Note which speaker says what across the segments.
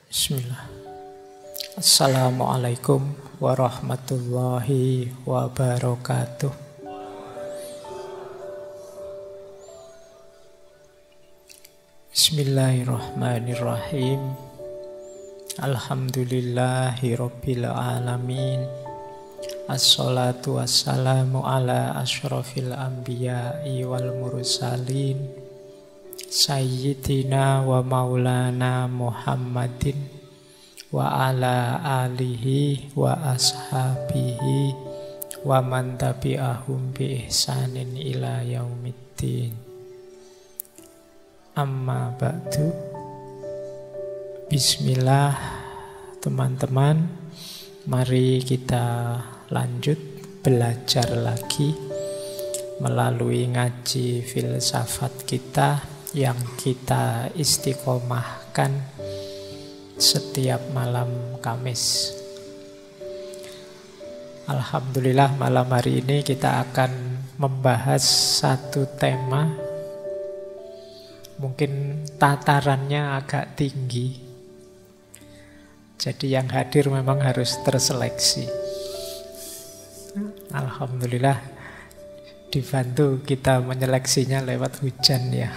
Speaker 1: Bismillah. Assalamualaikum warahmatullahi wabarakatuh. Bismillahirrahmanirrahim. Alhamdulillahi rabbil alamin. Assalatu wassalamu ala asyrafil anbiya'i wal mursalin Sayyidina wa maulana Muhammadin wa ala alihi wa ashabihi wa man tabi'ahum bi ihsanin ila yaumiddin. Amma ba'du. Bismillah teman-teman, mari kita lanjut belajar lagi melalui ngaji filsafat kita yang kita istiqomahkan setiap malam Kamis. Alhamdulillah, malam hari ini kita akan membahas satu tema. Mungkin tatarannya agak tinggi, jadi yang hadir memang harus terseleksi. Alhamdulillah dibantu kita menyeleksinya lewat hujan ya.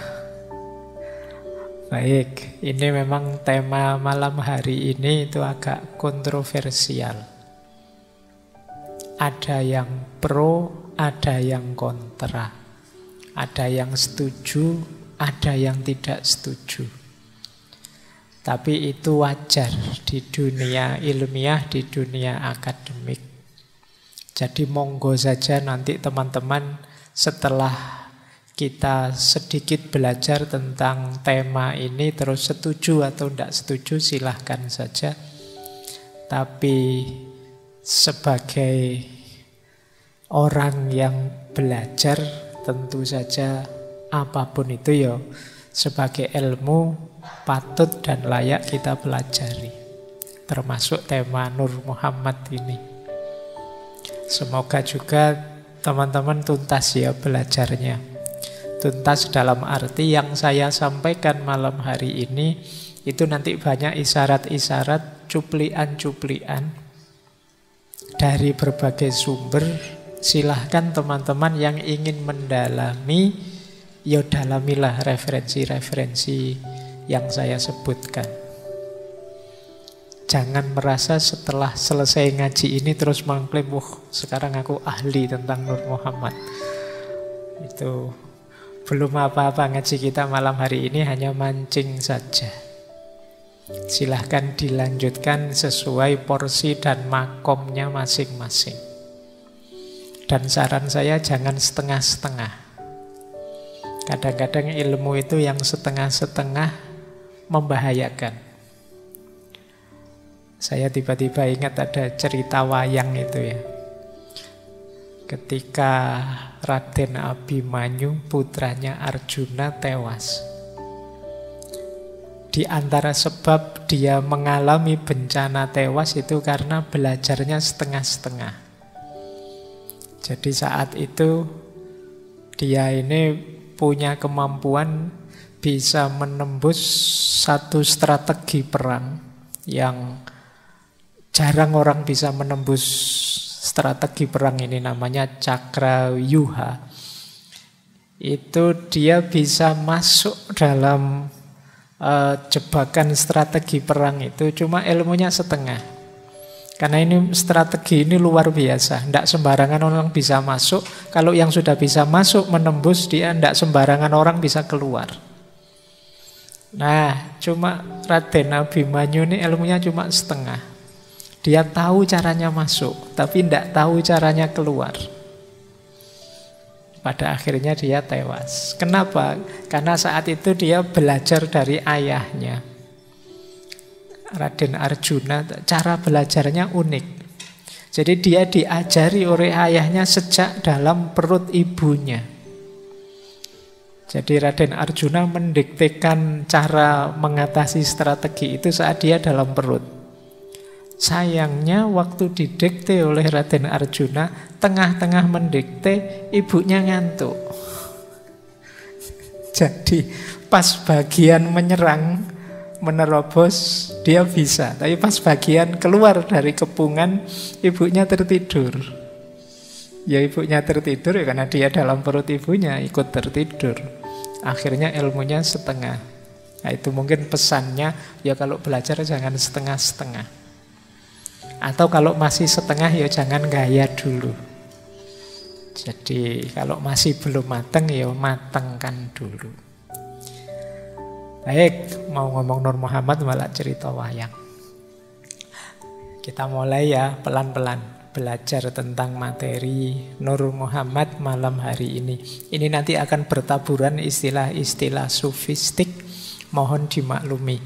Speaker 1: Baik, ini memang tema malam hari ini itu agak kontroversial. Ada yang pro, ada yang kontra. Ada yang setuju, ada yang tidak setuju. Tapi itu wajar di dunia ilmiah, di dunia akademik. Jadi monggo saja nanti teman-teman setelah kita sedikit belajar tentang tema ini terus setuju atau tidak setuju silahkan saja. Tapi sebagai orang yang belajar tentu saja apapun itu ya sebagai ilmu patut dan layak kita pelajari. Termasuk tema Nur Muhammad ini. Semoga juga teman-teman tuntas ya belajarnya. Tuntas dalam arti yang saya sampaikan malam hari ini itu nanti banyak isyarat-isyarat, cuplian-cuplian dari berbagai sumber. Silahkan teman-teman yang ingin mendalami, ya dalamilah referensi-referensi yang saya sebutkan. Jangan merasa setelah selesai ngaji ini terus mengklaim, sekarang aku ahli tentang Nur Muhammad. Itu belum apa-apa, ngaji kita malam hari ini hanya mancing saja. Silahkan dilanjutkan sesuai porsi dan makomnya masing-masing. Dan saran saya jangan setengah-setengah. Kadang-kadang ilmu itu yang setengah-setengah membahayakan. Saya tiba-tiba ingat ada cerita wayang itu ya. Ketika Raden Abimanyu putranya Arjuna tewas. Di antara sebab dia mengalami bencana tewas itu karena belajarnya setengah-setengah. Jadi saat itu dia ini punya kemampuan bisa menembus satu strategi perang yang jarang orang bisa menembus. Strategi perang ini namanya Cakravyuha. Itu dia bisa masuk dalam jebakan strategi perang itu, cuma ilmunya setengah. Karena ini strategi ini luar biasa, tidak sembarangan orang bisa masuk. Kalau yang sudah bisa masuk menembus, dia tidak sembarangan orang bisa keluar. Nah, cuma Raden Abimanyu ini ilmunya cuma setengah. Dia tahu caranya masuk, tapi tidak tahu caranya keluar. Pada akhirnya dia tewas. Kenapa? Karena saat itu dia belajar dari ayahnya. Raden Arjuna, cara belajarnya unik. Jadi dia diajari oleh ayahnya sejak dalam perut ibunya. Jadi Raden Arjuna mendiktekan cara mengatasi strategi itu saat dia dalam perut. Sayangnya waktu didikte oleh Raden Arjuna, tengah-tengah mendikte, ibunya ngantuk. Jadi pas bagian menyerang, menerobos, dia bisa. Tapi pas bagian keluar dari kepungan, ibunya tertidur. Ya ibunya tertidur ya karena dia dalam perut ibunya ikut tertidur. Akhirnya ilmunya setengah. Nah itu mungkin pesannya, ya kalau belajar jangan setengah-setengah. Atau kalau masih setengah ya jangan gaya dulu. Jadi kalau masih belum mateng ya matengkan dulu. Baik, mau ngomong Nur Muhammad malah cerita wayang. Kita mulai ya pelan-pelan belajar tentang materi Nur Muhammad malam hari ini. Ini nanti akan bertaburan istilah-istilah sufistik, mohon dimaklumi.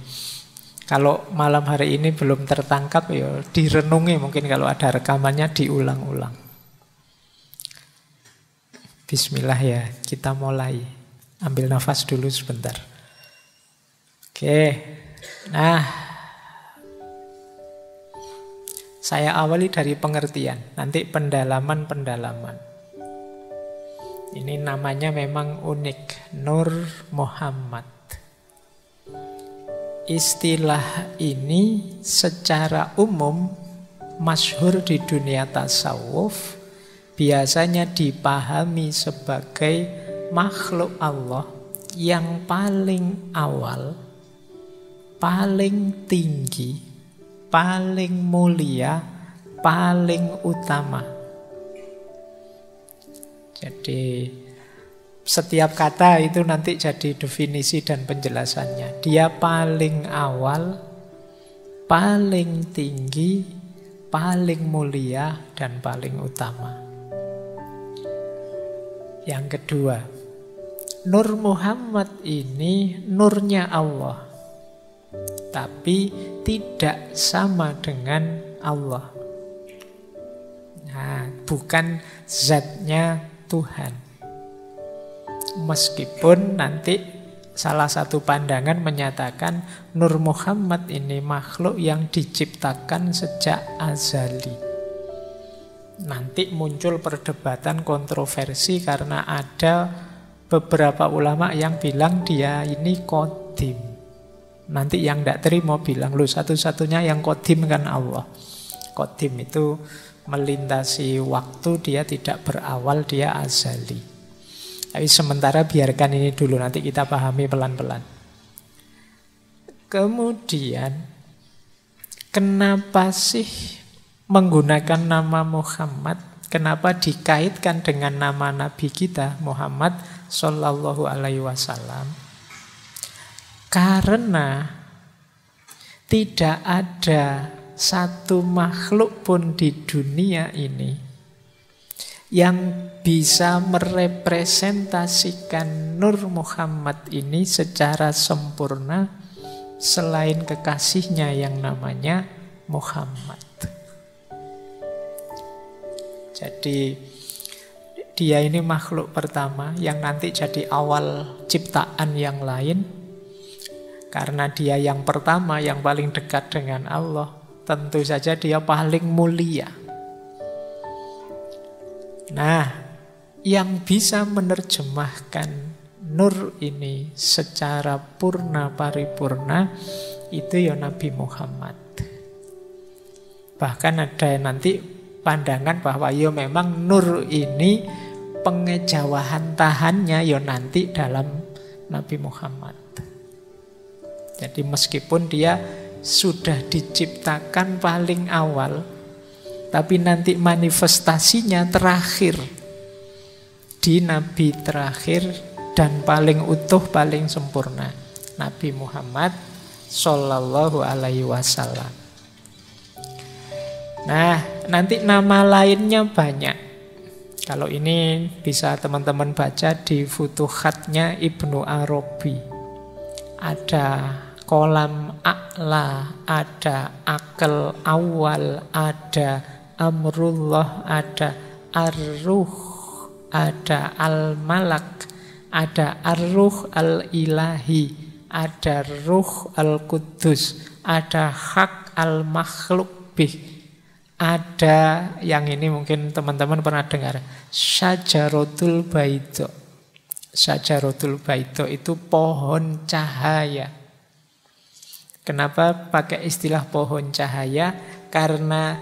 Speaker 1: Kalau malam hari ini belum tertangkap ya direnungi, mungkin kalau ada rekamannya diulang-ulang. Bismillah ya, kita mulai. Ambil nafas dulu sebentar. Oke, nah saya awali dari pengertian, nanti pendalaman-pendalaman. Ini namanya memang unik, Nur Muhammad. Istilah ini secara umum masyhur di dunia tasawuf, biasanya dipahami sebagai makhluk Allah yang paling awal, paling tinggi, paling mulia, paling utama. Jadi setiap kata itu nanti jadi definisi dan penjelasannya. Dia paling awal, paling tinggi, paling mulia, dan paling utama. Yang kedua, Nur Muhammad ini nurnya Allah, tapi tidak sama dengan Allah. Nah, bukan zatnya Tuhan. Meskipun nanti salah satu pandangan menyatakan Nur Muhammad ini makhluk yang diciptakan sejak azali. Nanti muncul perdebatan kontroversi karena ada beberapa ulama yang bilang dia ini qadim. Nanti yang tidak terima bilang, lu satu-satunya yang qadim kan Allah. Qadim itu melintasi waktu, dia tidak berawal, dia azali. Tapi sementara biarkan ini dulu, nanti kita pahami pelan-pelan. Kemudian, kenapa sih menggunakan nama Muhammad? Kenapa dikaitkan dengan nama Nabi kita, Muhammad Sallallahu Alaihi Wasallam? Karena tidak ada satu makhluk pun di dunia ini yang bisa merepresentasikan Nur Muhammad ini secara sempurna selain kekasihnya yang namanya Muhammad. Jadi dia ini makhluk pertama yang nanti jadi awal ciptaan yang lain. Karena dia yang pertama, yang paling dekat dengan Allah, tentu saja dia paling mulia. Nah, yang bisa menerjemahkan nur ini secara purna paripurna itu ya Nabi Muhammad. Bahkan ada nanti pandangan bahwa ya memang nur ini pengejawahan tahannya ya nanti dalam Nabi Muhammad. Jadi meskipun dia sudah diciptakan paling awal, tapi nanti manifestasinya terakhir di Nabi terakhir dan paling utuh, paling sempurna, Nabi Muhammad Sallallahu Alaihi Wasallam. Nah, nanti nama lainnya banyak. Kalau ini bisa teman-teman baca di Futuhatnya Ibnu Arabi. Ada kolam a'la, ada akal awal, ada amrullah, ada ar-ruh, ada al-malak, ada ar-ruh al-ilahi, ada ruh al-qudus, ada hak al-makhluk bih. Ada yang ini mungkin teman-teman pernah dengar, Syajaratul Baidha. Syajaratul Baidha itu pohon cahaya. Kenapa pakai istilah pohon cahaya? Karena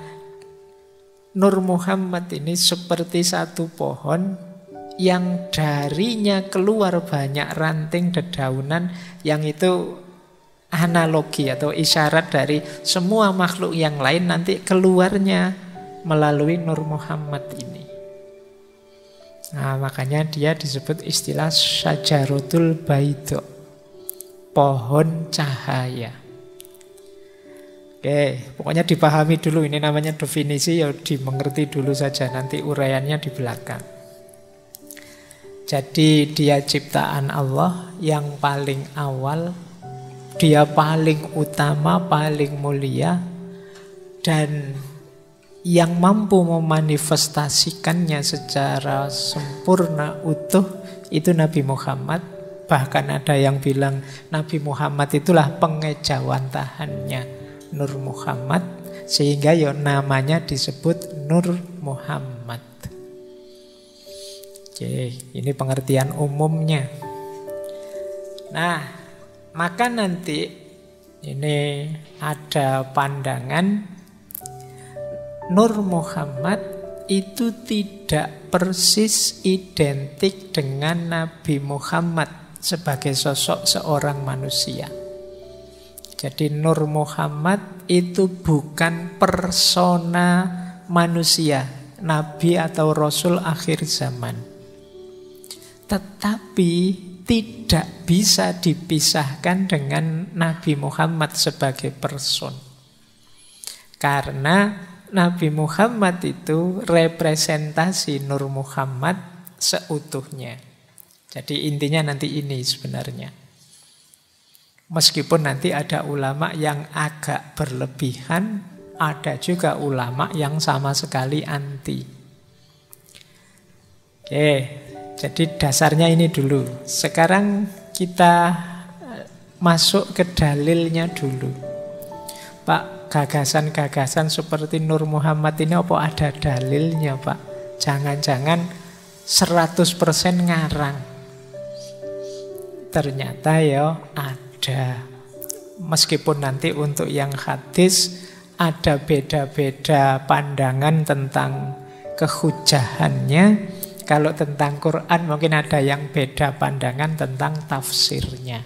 Speaker 1: Nur Muhammad ini seperti satu pohon yang darinya keluar banyak ranting dedaunan, yang itu analogi atau isyarat dari semua makhluk yang lain nanti keluarnya melalui Nur Muhammad ini. Nah, makanya dia disebut istilah Syajaratul Baida, pohon cahaya. Oke, pokoknya dipahami dulu, ini namanya definisi, ya dimengerti dulu saja, nanti uraiannya di belakang. Jadi dia ciptaan Allah yang paling awal, dia paling utama, paling mulia, dan yang mampu memanifestasikannya secara sempurna, utuh, itu Nabi Muhammad. Bahkan ada yang bilang Nabi Muhammad itulah pengejawantahannya Nur Muhammad, sehingga ya namanya disebut Nur Muhammad. Oke, ini pengertian umumnya. Nah, maka nanti ini ada pandangan Nur Muhammad itu tidak persis identik dengan Nabi Muhammad sebagai sosok seorang manusia. Jadi Nur Muhammad itu bukan persona manusia, nabi atau rasul akhir zaman. Tetapi tidak bisa dipisahkan dengan Nabi Muhammad sebagai person. Karena Nabi Muhammad itu representasi Nur Muhammad seutuhnya. Jadi intinya nanti ini sebenarnya. Meskipun nanti ada ulama yang agak berlebihan, ada juga ulama yang sama sekali anti. Oke, jadi dasarnya ini dulu. Sekarang kita masuk ke dalilnya dulu. Pak, gagasan-gagasan seperti Nur Muhammad ini apa ada dalilnya, Pak? Jangan-jangan 100% ngarang. Ternyata ya ada. Meskipun nanti untuk yang hadis ada beda-beda pandangan tentang kehujahannya. Kalau tentang Quran mungkin ada yang beda pandangan tentang tafsirnya.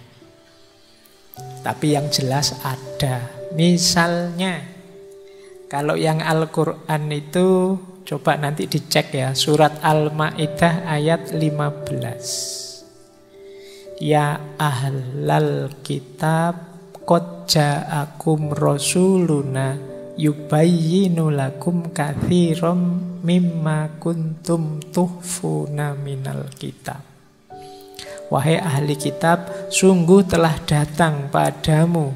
Speaker 1: Tapi yang jelas ada. Misalnya kalau yang Al-Quran itu coba nanti dicek ya, surat Al-Maidah ayat 15. Ya ahlal kitab qad ja'akum rasuluna yubayyinu lakum katsiran mimma kuntum tuhfuna minal kitab. Wahai ahli kitab, sungguh telah datang padamu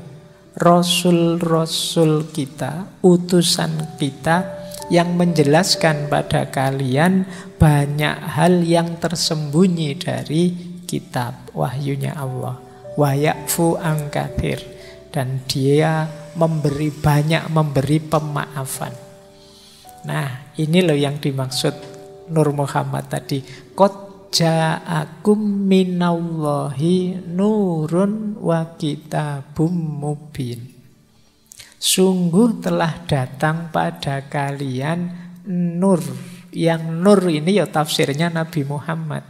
Speaker 1: rasul-rasul kita, utusan kita, yang menjelaskan pada kalian banyak hal yang tersembunyi dari kitab wahyunya Allah. Wa ya'fu an katsir, dan dia memberi banyak, memberi pemaafan. Nah, ini loh yang dimaksud Nur Muhammad tadi. Qad ja'akum minallahi nurun wa kitabum mubin. Sungguh telah datang pada kalian nur. Yang nur ini ya tafsirnya Nabi Muhammad.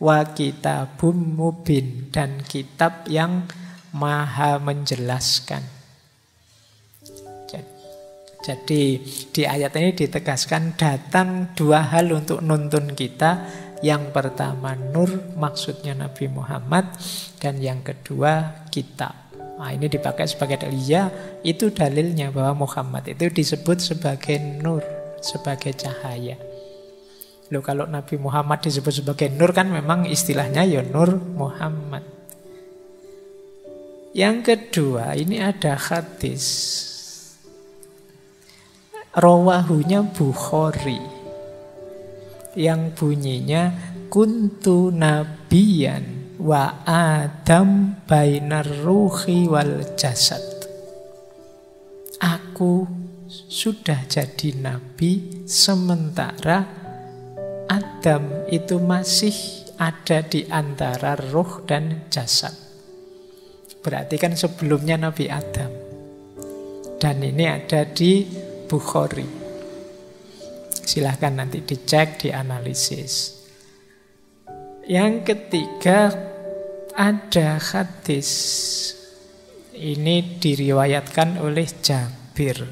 Speaker 1: Wa kitabum mubin, dan kitab yang maha menjelaskan. Jadi di ayat ini ditegaskan datang dua hal untuk nuntun kita. Yang pertama nur, maksudnya Nabi Muhammad, dan yang kedua kitab. Nah, ini dipakai sebagai dalil. Ya, itu dalilnya bahwa Muhammad itu disebut sebagai nur, sebagai cahaya. Loh, kalau Nabi Muhammad disebut sebagai nur kan memang istilahnya ya Nur Muhammad. Yang kedua, ini ada hadis rawahunya Bukhari yang bunyinya kuntu nabiyan wa adam bainar ruhi wal jasad. Aku sudah jadi nabi sementara Adam itu masih ada di antara ruh dan jasad. Berarti kan sebelumnya Nabi Adam. Dan ini ada di Bukhari. Silahkan nanti dicek, dianalisis. Yang ketiga, ada hadis. Ini diriwayatkan oleh Jabir.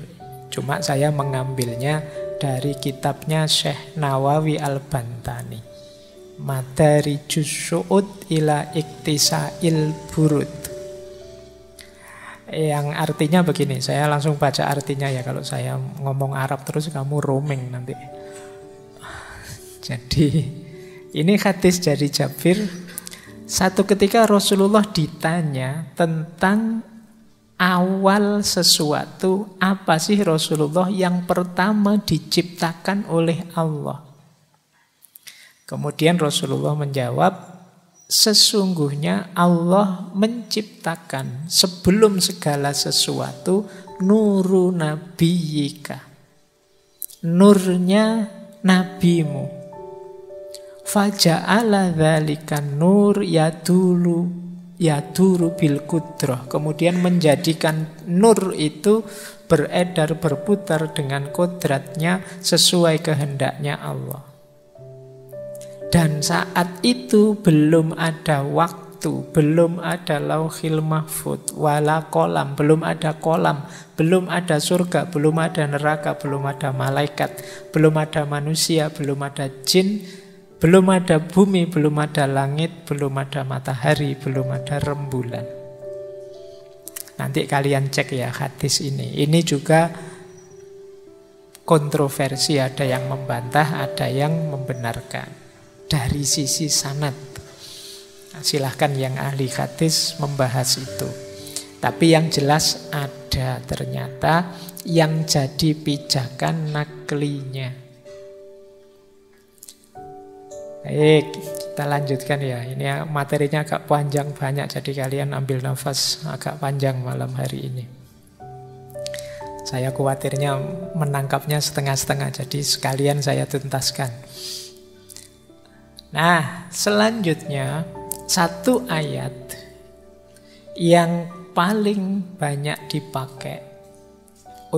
Speaker 1: Cuma saya mengambilnya dari kitabnya Syekh Nawawi Al-Bantani. Madarijus Su'ud ila Iktisa'il Burud. Yang artinya begini, saya langsung baca artinya ya. Kalau saya ngomong Arab terus kamu roaming nanti. Jadi ini hadis dari Jabir. Satu ketika Rasulullah ditanya tentang awal sesuatu, apa sih Rasulullah yang pertama diciptakan oleh Allah? Kemudian Rasulullah menjawab, sesungguhnya Allah menciptakan sebelum segala sesuatu nuru nabiyika, nurnya nabimu. Faja'ala dzalikan nur yaduru bil qudrah. Kemudian menjadikan nur itu beredar, berputar dengan kodratnya sesuai kehendaknya Allah. Dan saat itu belum ada waktu, belum ada lauhil mahfud, wala kolam, belum ada kolam, belum ada surga, belum ada neraka, belum ada malaikat, belum ada manusia, belum ada jin, belum ada bumi, belum ada langit, belum ada matahari, belum ada rembulan. Nanti kalian cek ya hadis ini. Ini juga kontroversi, ada yang membantah, ada yang membenarkan. Dari sisi sanad, silahkan yang ahli hadis membahas itu. Tapi yang jelas ada ternyata yang jadi pijakan naklinya. Baik, kita lanjutkan ya. Ini materinya agak panjang banyak, jadi kalian ambil nafas agak panjang malam hari ini. Saya khawatirnya menangkapnya setengah-setengah, jadi sekalian saya tuntaskan. Nah, selanjutnya satu ayat yang paling banyak dipakai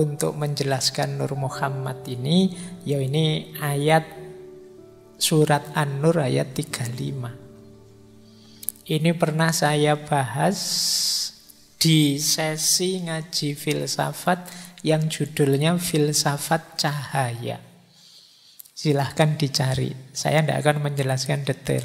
Speaker 1: untuk menjelaskan Nur Muhammad ini, ya ini ayat surat An-Nur ayat 35. Ini pernah saya bahas di sesi ngaji filsafat yang judulnya Filsafat Cahaya. Silahkan dicari, saya tidak akan menjelaskan detail.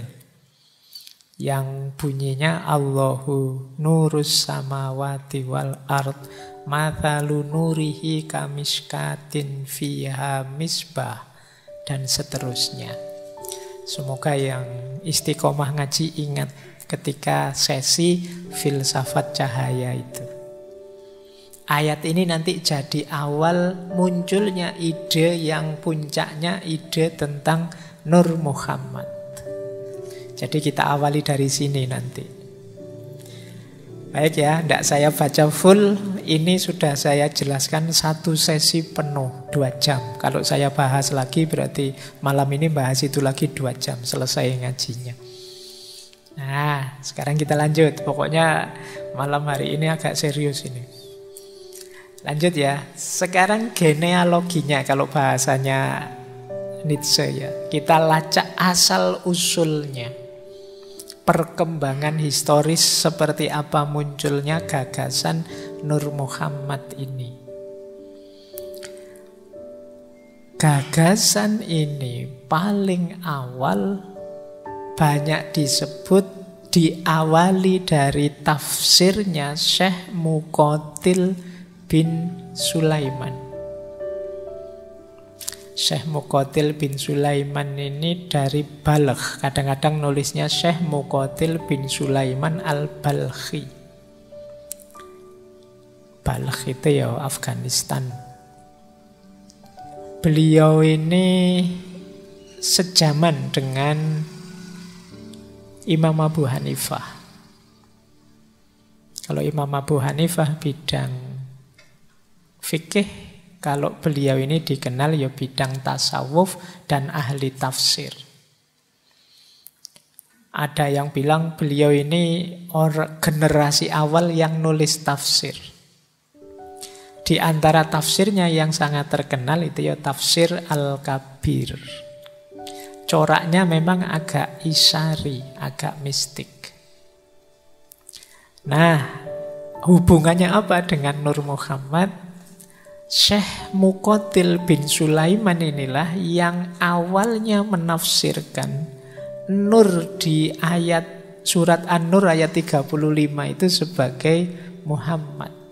Speaker 1: Yang bunyinya Allahu nurus samawati wal ard mathalu nurihi kamishkatin fiha misbah, dan seterusnya. Semoga yang istiqomah ngaji ingat ketika sesi filsafat cahaya itu. Ayat ini nanti jadi awal munculnya ide yang puncaknya ide tentang Nur Muhammad. Jadi kita awali dari sini nanti. Baik ya, tidak saya baca full. Ini sudah saya jelaskan satu sesi penuh 2 jam. Kalau saya bahas lagi berarti malam ini bahas itu lagi 2 jam selesai ngajinya. Nah, sekarang kita lanjut. Pokoknya malam hari ini agak serius ini. Lanjut ya. Sekarang genealoginya kalau bahasanya Nietzsche ya. Kita lacak asal usulnya. Perkembangan historis seperti apa munculnya gagasan Nur Muhammad ini. Gagasan ini paling awal banyak disebut diawali dari tafsirnya Syekh Muqatil bin Sulaiman. Syekh Muqatil bin Sulaiman ini dari Balkh. Kadang-kadang nulisnya Syekh Muqatil bin Sulaiman al-Balkhi. Balkh itu ya Afghanistan. Beliau ini sejaman dengan Imam Abu Hanifah. Kalau Imam Abu Hanifah bidang fikih, kalau beliau ini dikenal ya bidang tasawuf dan ahli tafsir. Ada yang bilang beliau ini generasi awal yang nulis tafsir. Di antara tafsirnya yang sangat terkenal itu ya tafsir Al-Kabir. Coraknya memang agak isyari, agak mistik. Nah, hubungannya apa dengan Nur Muhammad? Syekh Muqatil bin Sulaiman inilah yang awalnya menafsirkan Nur di ayat surat An-Nur ayat 35 itu sebagai Muhammad.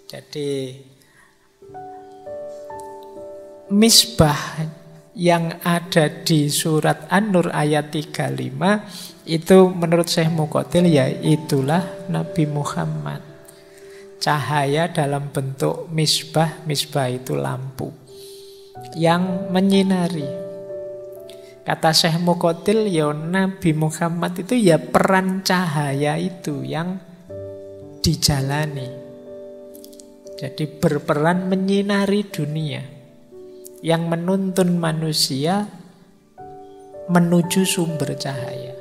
Speaker 1: Jadi misbah yang ada di surat An-Nur ayat 35 itu menurut Syekh Muqatil ya itulah Nabi Muhammad. Cahaya dalam bentuk misbah, misbah itu lampu yang menyinari. Kata Syekh Muqatil ya Nabi Muhammad itu ya peran cahaya itu yang dijalani. Jadi berperan menyinari dunia, yang menuntun manusia menuju sumber cahaya.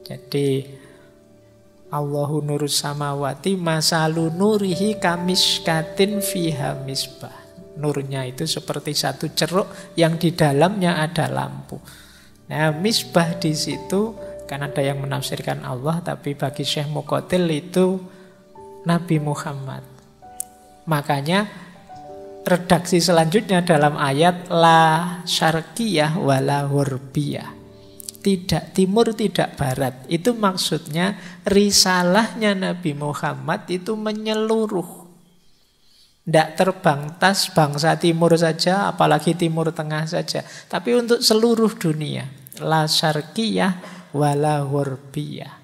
Speaker 1: Jadi Allahu nurus samawati masalu nurihi kamiskatin fiha misbah. Nurnya itu seperti satu ceruk yang di dalamnya ada lampu. Nah, misbah di situ kan ada yang menafsirkan Allah, tapi bagi Syekh Muqatil itu Nabi Muhammad. Makanya redaksi selanjutnya dalam ayat la syarqiyah wala hurbiyah. Tidak timur, tidak barat. Itu maksudnya risalahnya Nabi Muhammad itu menyeluruh. Tidak terbangtas bangsa timur saja, apalagi timur tengah saja. Tapi untuk seluruh dunia. La syarqiyah wala hurbiyah.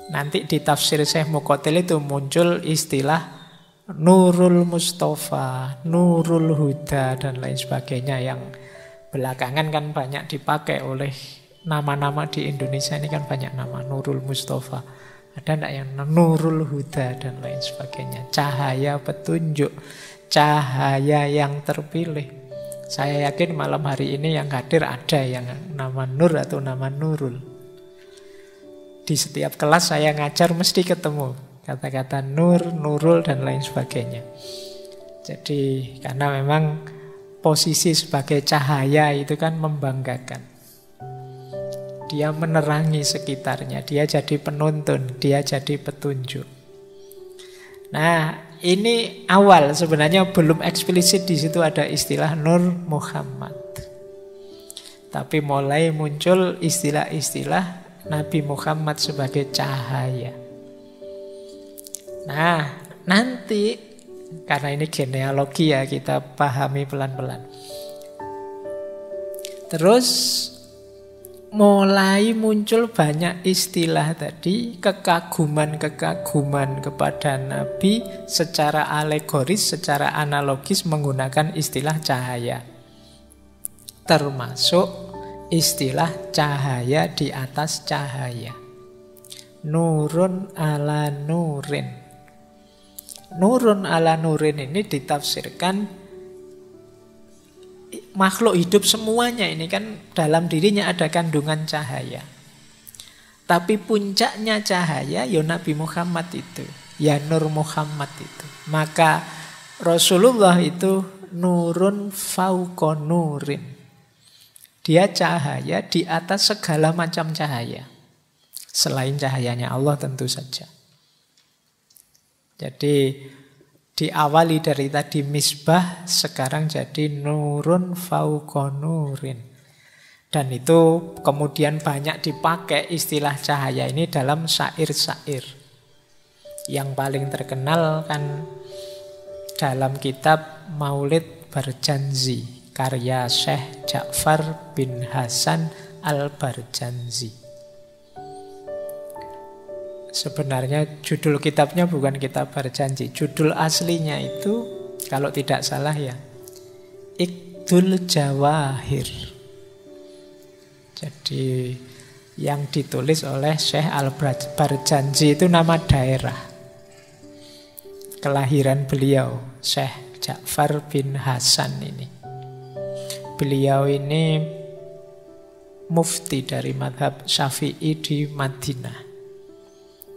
Speaker 1: Nanti di tafsir Syekh Muqatil itu muncul istilah Nurul Mustafa, Nurul Huda, dan lain sebagainya yang belakangan kan banyak dipakai oleh nama-nama di Indonesia ini kan banyak nama Nurul Mustafa. Ada enggak yang Nurul Huda dan lain sebagainya. Cahaya petunjuk, cahaya yang terpilih. Saya yakin malam hari ini yang hadir ada yang nama Nur atau nama Nurul. Di setiap kelas saya ngajar mesti ketemu kata-kata Nur, Nurul, dan lain sebagainya. Jadi karena memang posisi sebagai cahaya itu kan membanggakan. Dia menerangi sekitarnya, dia jadi penuntun, dia jadi petunjuk. Nah, ini awal sebenarnya belum eksplisit di situ ada istilah Nur Muhammad. Tapi mulai muncul istilah-istilah Nabi Muhammad sebagai cahaya. Nah, nanti karena ini genealogi ya, kita pahami pelan-pelan. Terus mulai muncul banyak istilah tadi, kekaguman-kekaguman kepada Nabi secara alegoris, secara analogis menggunakan istilah cahaya. Termasuk istilah cahaya di atas cahaya. Nurun ala nurin. Nurun ala nurin ini ditafsirkan makhluk hidup semuanya ini kan dalam dirinya ada kandungan cahaya. Tapi puncaknya cahaya ya Nabi Muhammad itu, ya Nur Muhammad itu. Maka Rasulullah itu nurun fauqa nurin. Dia cahaya di atas segala macam cahaya. Selain cahayanya Allah tentu saja. Jadi diawali dari tadi misbah, sekarang jadi nurun fauqa nurin. Dan itu kemudian banyak dipakai istilah cahaya ini dalam syair-syair. Yang paling terkenal kan dalam kitab Maulid Barjanzi, karya Syekh Ja'far bin Hasan Al-Barjanzi. Sebenarnya judul kitabnya bukan kitab Barjanji. Judul aslinya itu kalau tidak salah ya Iqdul Jawahir. Jadi yang ditulis oleh Syekh Al-Barjanji itu nama daerah kelahiran beliau, Syekh Ja'far bin Hasan ini. Beliau ini mufti dari mazhab Syafi'i di Madinah.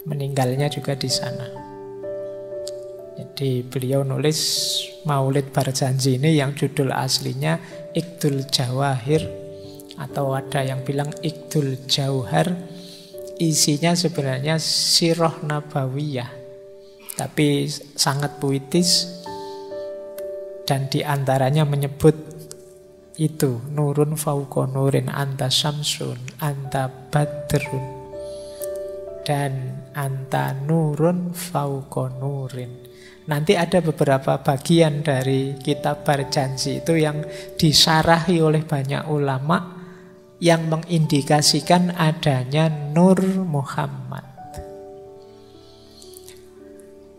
Speaker 1: Meninggalnya juga di sana. Jadi beliau nulis Maulid Barjanji ini yang judul aslinya Iqdul Jawahir, atau ada yang bilang Iqdul Jauhar. Isinya sebenarnya Sirah Nabawiyah, tapi sangat puitis, dan diantaranya menyebut itu nurun fauqa nurin, anta syamsun, anta badrun, dan anta nurun fauqa nurin. Nanti ada beberapa bagian dari kitab Barjanji itu yang disarahi oleh banyak ulama yang mengindikasikan adanya Nur Muhammad.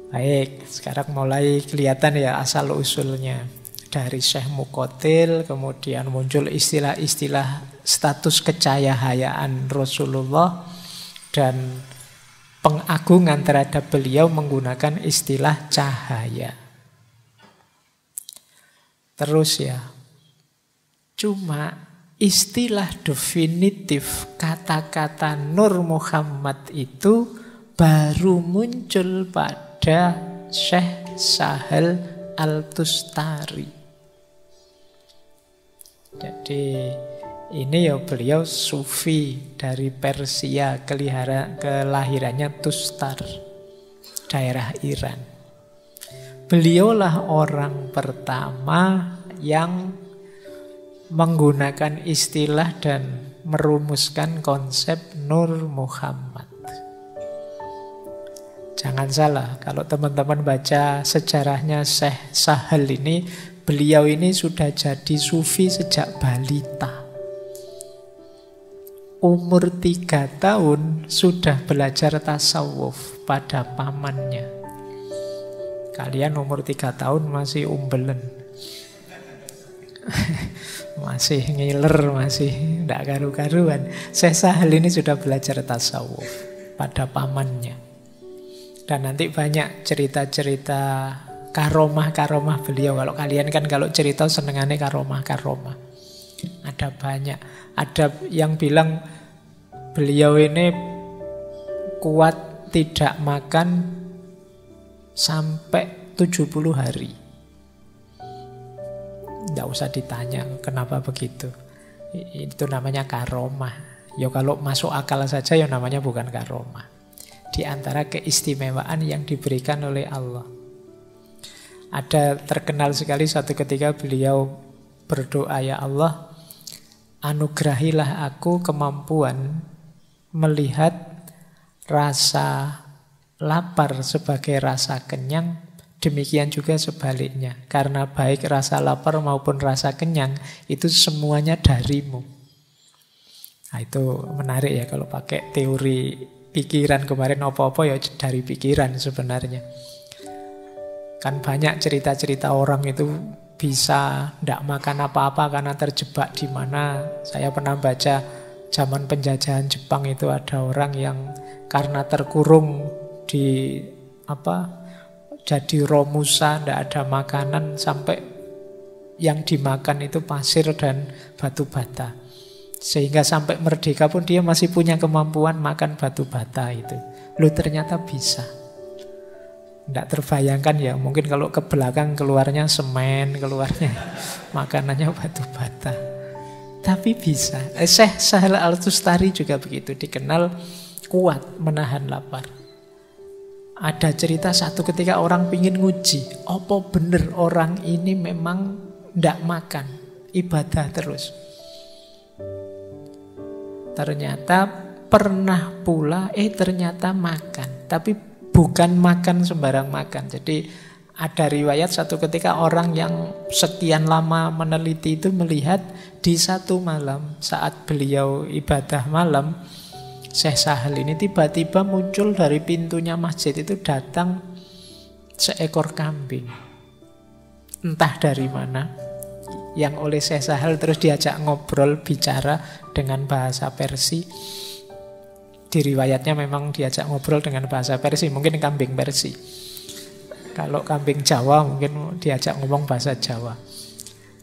Speaker 1: Baik, sekarang mulai kelihatan ya asal-usulnya. Dari Syekh Muqatil kemudian muncul istilah-istilah status kecahayaan Rasulullah, dan pengagungan terhadap beliau menggunakan istilah cahaya. Terus ya, cuma istilah definitif kata-kata Nur Muhammad itu baru muncul pada Syekh Sahal Al-Tustari. Jadi ini ya beliau sufi dari Persia, kelahirannya Tustar, daerah Iran. Beliaulah orang pertama yang menggunakan istilah dan merumuskan konsep Nur Muhammad. Jangan salah, kalau teman-teman baca sejarahnya Syekh Sahal ini, beliau ini sudah jadi sufi sejak balita. Umur 3 tahun sudah belajar tasawuf pada pamannya. Kalian umur 3 tahun masih umbelen. Masih ngiler, masih tidak karu-karuan. Syekh Sahal ini sudah belajar tasawuf pada pamannya. Dan nanti banyak cerita-cerita karomah-karomah beliau. Kalau kalian kan kalau cerita senengannya karomah-karomah. Ada banyak. Ada yang bilang beliau ini kuat tidak makan sampai 70 hari. Tidak usah ditanya kenapa begitu. Itu namanya karomah. Ya kalau masuk akal saja ya namanya bukan karomah. Di antara keistimewaan yang diberikan oleh Allah. Ada terkenal sekali satu ketika beliau berdoa, ya Allah, anugerahilah aku kemampuan melihat rasa lapar sebagai rasa kenyang, demikian juga sebaliknya. Karena baik rasa lapar maupun rasa kenyang itu semuanya darimu. Nah, itu menarik ya kalau pakai teori pikiran kemarin, apa-apa ya dari pikiran sebenarnya. Kan banyak cerita-cerita orang itu bisa tidak makan apa-apa karena terjebak di mana. Saya pernah baca zaman penjajahan Jepang itu ada orang yang karena terkurung di jadi romusa, tidak ada makanan, sampai yang dimakan itu pasir dan batu bata. Sehingga sampai merdeka pun dia masih punya kemampuan makan batu bata itu. Loh, ternyata bisa. Tidak terbayangkan ya, mungkin kalau ke belakang keluarnya semen, keluarnya makanannya batu bata. Tapi bisa. Syekh Sahal Al-Tustari juga begitu, dikenal kuat menahan lapar. Ada cerita satu ketika orang pingin nguji, apa bener orang ini memang tidak makan, ibadah terus. Ternyata pernah pula, ternyata makan, tapi bukan makan sembarang makan. Jadi ada riwayat satu ketika orang yang sekian lama meneliti itu melihat di satu malam saat beliau ibadah malam, Syekh Sahal ini tiba-tiba muncul dari pintunya masjid itu datang seekor kambing. Entah dari mana. Yang oleh Syekh Sahal terus diajak ngobrol, bicara dengan bahasa Persia. Di riwayatnya memang diajak ngobrol dengan bahasa Persia, mungkin kambing Persia. Kalau kambing Jawa mungkin diajak ngomong bahasa Jawa.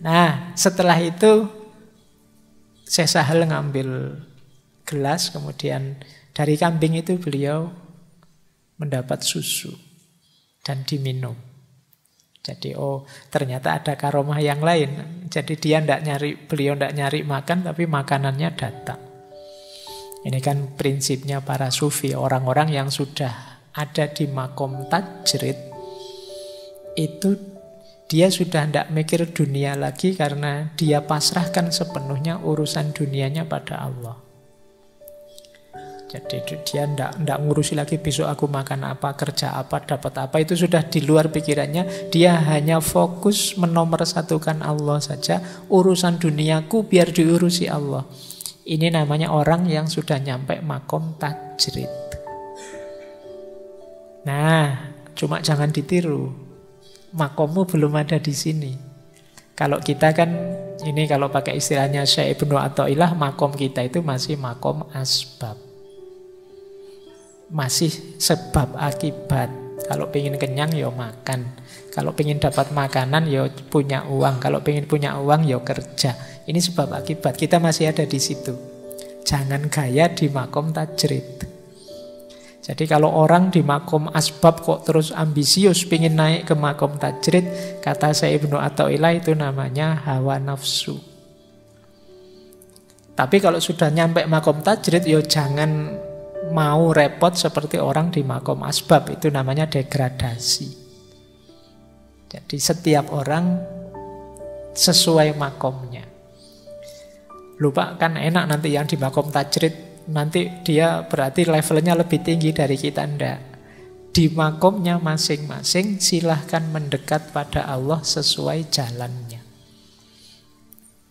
Speaker 1: Nah, setelah itu Syekh Sahal ngambil gelas, kemudian dari kambing itu beliau mendapat susu dan diminum. Jadi ternyata ada karomah yang lain. Jadi beliau tidak nyari makan, tapi makanannya datang. Ini kan prinsipnya para sufi, orang-orang yang sudah ada di makom tajrid, itu dia sudah tidak mikir dunia lagi karena dia pasrahkan sepenuhnya urusan dunianya pada Allah. Jadi dia tidak ngurusi lagi besok aku makan apa, kerja apa, dapat apa. Itu sudah di luar pikirannya. Dia hanya fokus menomorsatukan Allah saja. Urusan duniaku biar diurusi Allah. Ini namanya orang yang sudah nyampe makom tajrid. Nah, cuma jangan ditiru. Makommu belum ada di sini. Kalau kita kan, ini kalau pakai istilahnya Syekh Ibnu Athaillah, makom kita itu masih makom asbab. Masih sebab akibat. Kalau pengen kenyang ya makan. Kalau pengen dapat makanan ya punya uang. Kalau pengen punya uang ya kerja. Ini sebab akibat. Kita masih ada di situ. Jangan gaya di makom tajrid. Jadi kalau orang di makom asbab kok terus ambisius pengen naik ke makom tajrid, kata Syekh Ibnu Athaillah itu namanya hawa nafsu. Tapi kalau sudah nyampe makom tajrid ya jangan mau repot seperti orang di makom asbab. Itu namanya degradasi. Jadi setiap orang sesuai makomnya. Lupa kan enak nanti yang di makom tajrid, nanti dia berarti levelnya lebih tinggi dari kita. Enggak. Di makomnya masing-masing silahkan mendekat pada Allah sesuai jalannya.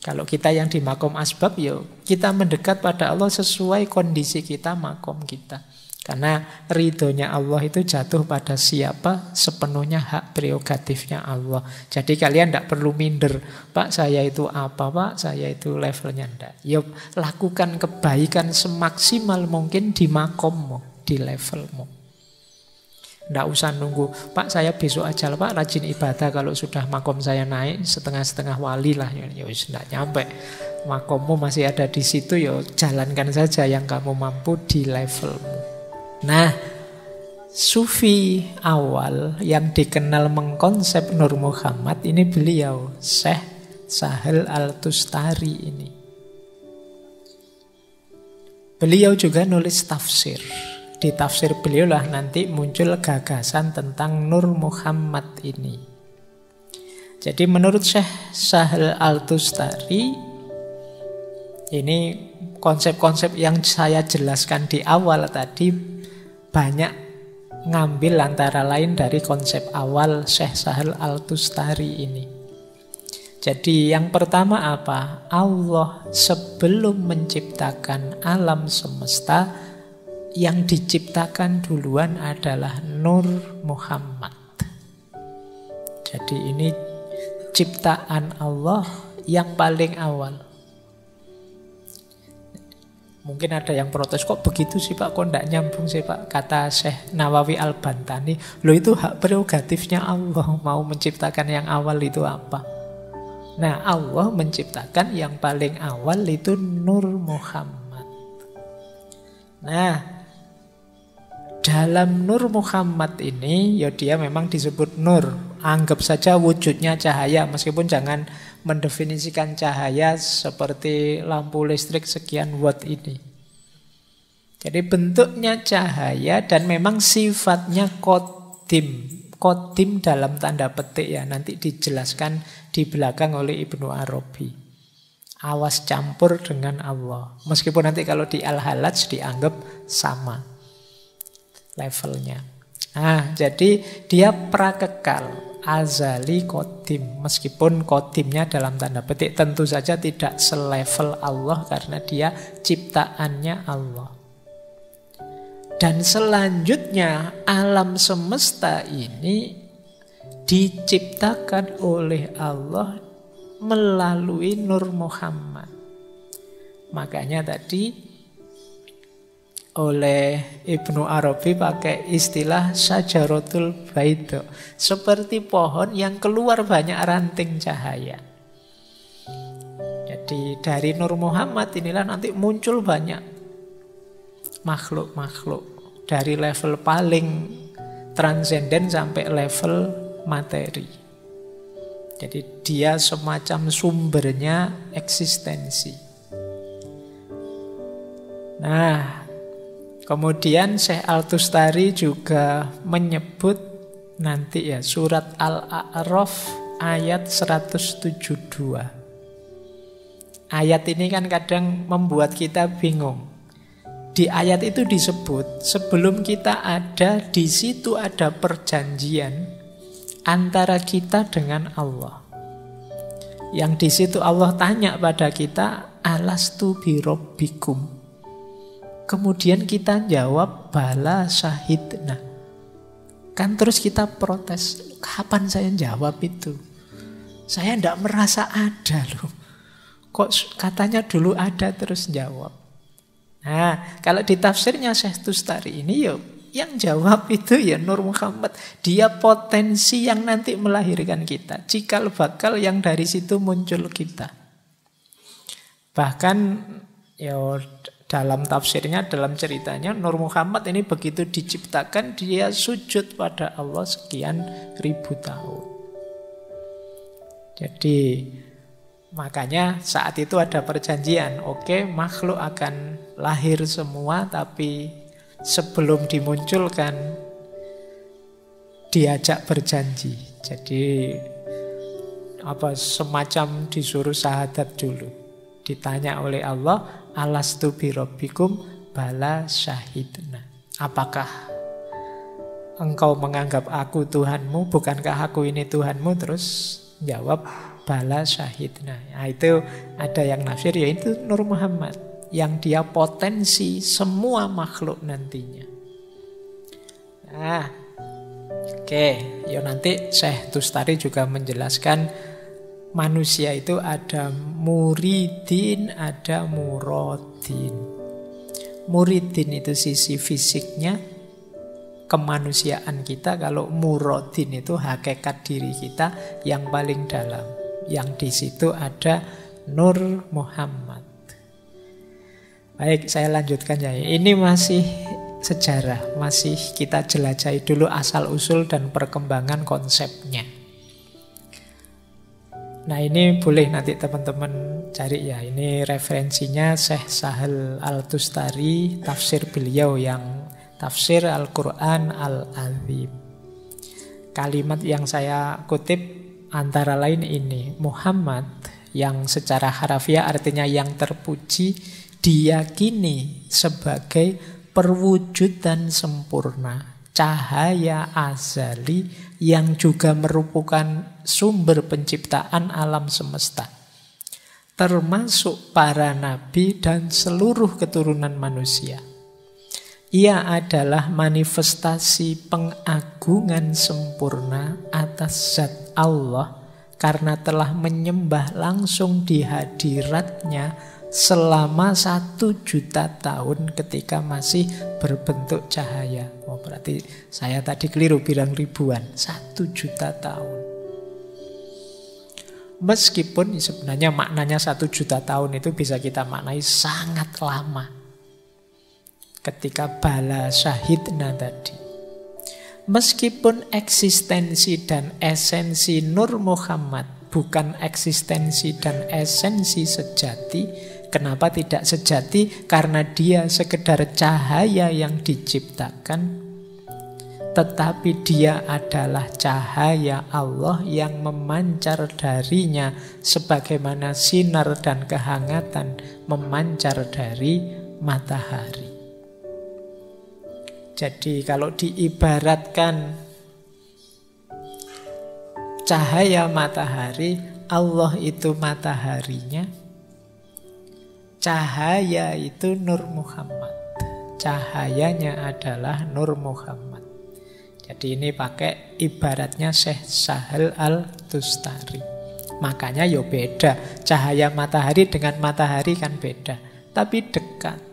Speaker 1: Kalau kita yang di makom asbab, yuk kita mendekat pada Allah sesuai kondisi kita, makom kita. Karena ridhonya Allah itu jatuh pada siapa, sepenuhnya hak prerogatifnya Allah. Jadi kalian tidak perlu minder, Pak saya itu apa, Pak saya itu levelnya enggak. Yuk lakukan kebaikan semaksimal mungkin di makommu, di levelmu. Tidak usah nunggu, Pak saya besok aja lah Pak, rajin ibadah, kalau sudah makom saya naik setengah-setengah wali lah. Ya tidak nyampe, makommu masih ada di situ, ya jalankan saja yang kamu mampu di levelmu. Nah, sufi awal yang dikenal mengkonsep Nur Muhammad ini beliau, Syekh Sahal Al-Tustari ini. Beliau juga nulis tafsir. Di tafsir beliau lah nanti muncul gagasan tentang Nur Muhammad ini. Jadi menurut Syekh Sahal Al-Tustari, ini konsep-konsep yang saya jelaskan di awal tadi banyak ngambil antara lain dari konsep awal Syekh Sahal Al-Tustari ini. Jadi yang pertama apa? Allah sebelum menciptakan alam semesta, yang diciptakan duluan adalah Nur Muhammad. Jadi ini ciptaan Allah yang paling awal. Mungkin ada yang protes, kok begitu sih Pak, kok tidak nyambung sih Pak. Kata Syekh Nawawi Al-Bantani, loh itu hak prerogatifnya Allah, mau menciptakan yang awal itu apa. Nah Allah menciptakan yang paling awal itu Nur Muhammad. Nah dalam Nur Muhammad ini, ya dia memang disebut Nur. Anggap saja wujudnya cahaya, meskipun jangan mendefinisikan cahaya seperti lampu listrik sekian watt ini. Jadi bentuknya cahaya dan memang sifatnya qadim. Qadim dalam tanda petik ya, nanti dijelaskan di belakang oleh Ibnu Arabi. Awas campur dengan Allah. Meskipun nanti kalau di Al-Halaj dianggap sama levelnya. Nah, jadi dia prakekal, azali qadim. Meskipun qadimnya dalam tanda petik tentu saja tidak selevel Allah karena dia ciptaannya Allah. Dan selanjutnya alam semesta ini diciptakan oleh Allah melalui Nur Muhammad. Makanya tadi oleh Ibnu Arabi pakai istilah syajaratul baida, seperti pohon yang keluar banyak ranting cahaya. Jadi dari Nur Muhammad inilah nanti muncul banyak makhluk-makhluk. dari level paling transenden sampai level materi. Jadi dia semacam sumbernya eksistensi. Nah, kemudian Syekh Al-Tustari juga menyebut nanti ya surat Al-A'raf ayat 172. Ayat ini kan kadang membuat kita bingung. Di ayat itu disebut sebelum kita ada, di situ ada perjanjian antara kita dengan Allah. Yang di situ Allah tanya pada kita, alastu birabbikum. Kemudian kita jawab bala syahidna. Kan terus kita protes, kapan saya jawab itu? Saya tidak merasa ada loh. Kok katanya dulu ada terus jawab. Nah, kalau di tafsirnya Syekh Tustari ini yang jawab itu ya Nur Muhammad. Dia potensi yang nanti melahirkan kita. Cikal bakal yang dari situ muncul kita. Bahkan ya dalam tafsirnya, dalam ceritanya, Nur Muhammad ini begitu diciptakan, dia sujud pada Allah sekian ribu tahun. Jadi makanya saat itu ada perjanjian. Oke, makhluk akan lahir semua, tapi sebelum dimunculkan diajak berjanji. Jadi semacam disuruh syahadat dulu. Ditanya oleh Allah, alastu birabbikum bala syahidna. Apakah engkau menganggap aku Tuhanmu? Bukankah aku ini Tuhanmu? Terus jawab bala syahidna. Nah, itu ada yang nafsir, yaitu Nur Muhammad, yang dia potensi semua makhluk nantinya. Nah, oke, nanti Syekh Tustari juga menjelaskan manusia itu ada muridin, ada murodin. Muridin itu sisi fisiknya, kemanusiaan kita. Kalau murodin itu hakikat diri kita yang paling dalam. Yang di situ ada Nur Muhammad. Baik, saya lanjutkan ya. Ini masih sejarah, masih kita jelajahi dulu asal-usul dan perkembangan konsepnya. Nah, ini boleh nanti teman-teman cari ya. Ini referensinya Syekh Sahal Al-Tustari, tafsir beliau yang tafsir Al-Quran Al-Azim. Kalimat yang saya kutip antara lain ini, Muhammad yang secara harafiah artinya yang terpuji, diyakini sebagai perwujudan sempurna, cahaya azali yang juga merupakan sumber penciptaan alam semesta, termasuk para nabi dan seluruh keturunan manusia. Ia adalah manifestasi pengagungan sempurna atas zat Allah karena telah menyembah langsung di hadiratnya selama 1 juta tahun ketika masih berbentuk cahaya. Oh, berarti saya tadi keliru bilang ribuan. 1 juta tahun. Meskipun sebenarnya maknanya 1 juta tahun itu bisa kita maknai sangat lama. Ketika bala syahidna tadi. Meskipun eksistensi dan esensi Nur Muhammad bukan eksistensi dan esensi sejati. Kenapa tidak sejati? Karena dia sekedar cahaya yang diciptakan. Tetapi dia adalah cahaya Allah yang memancar darinya sebagaimana sinar dan kehangatan memancar dari matahari. Jadi kalau diibaratkan cahaya matahari, Allah itu mataharinya, cahaya itu Nur Muhammad. Cahayanya adalah Nur Muhammad. Jadi ini pakai ibaratnya Syekh Sahal Al-Tustari. Makanya beda. Cahaya matahari dengan matahari kan beda. Tapi dekat,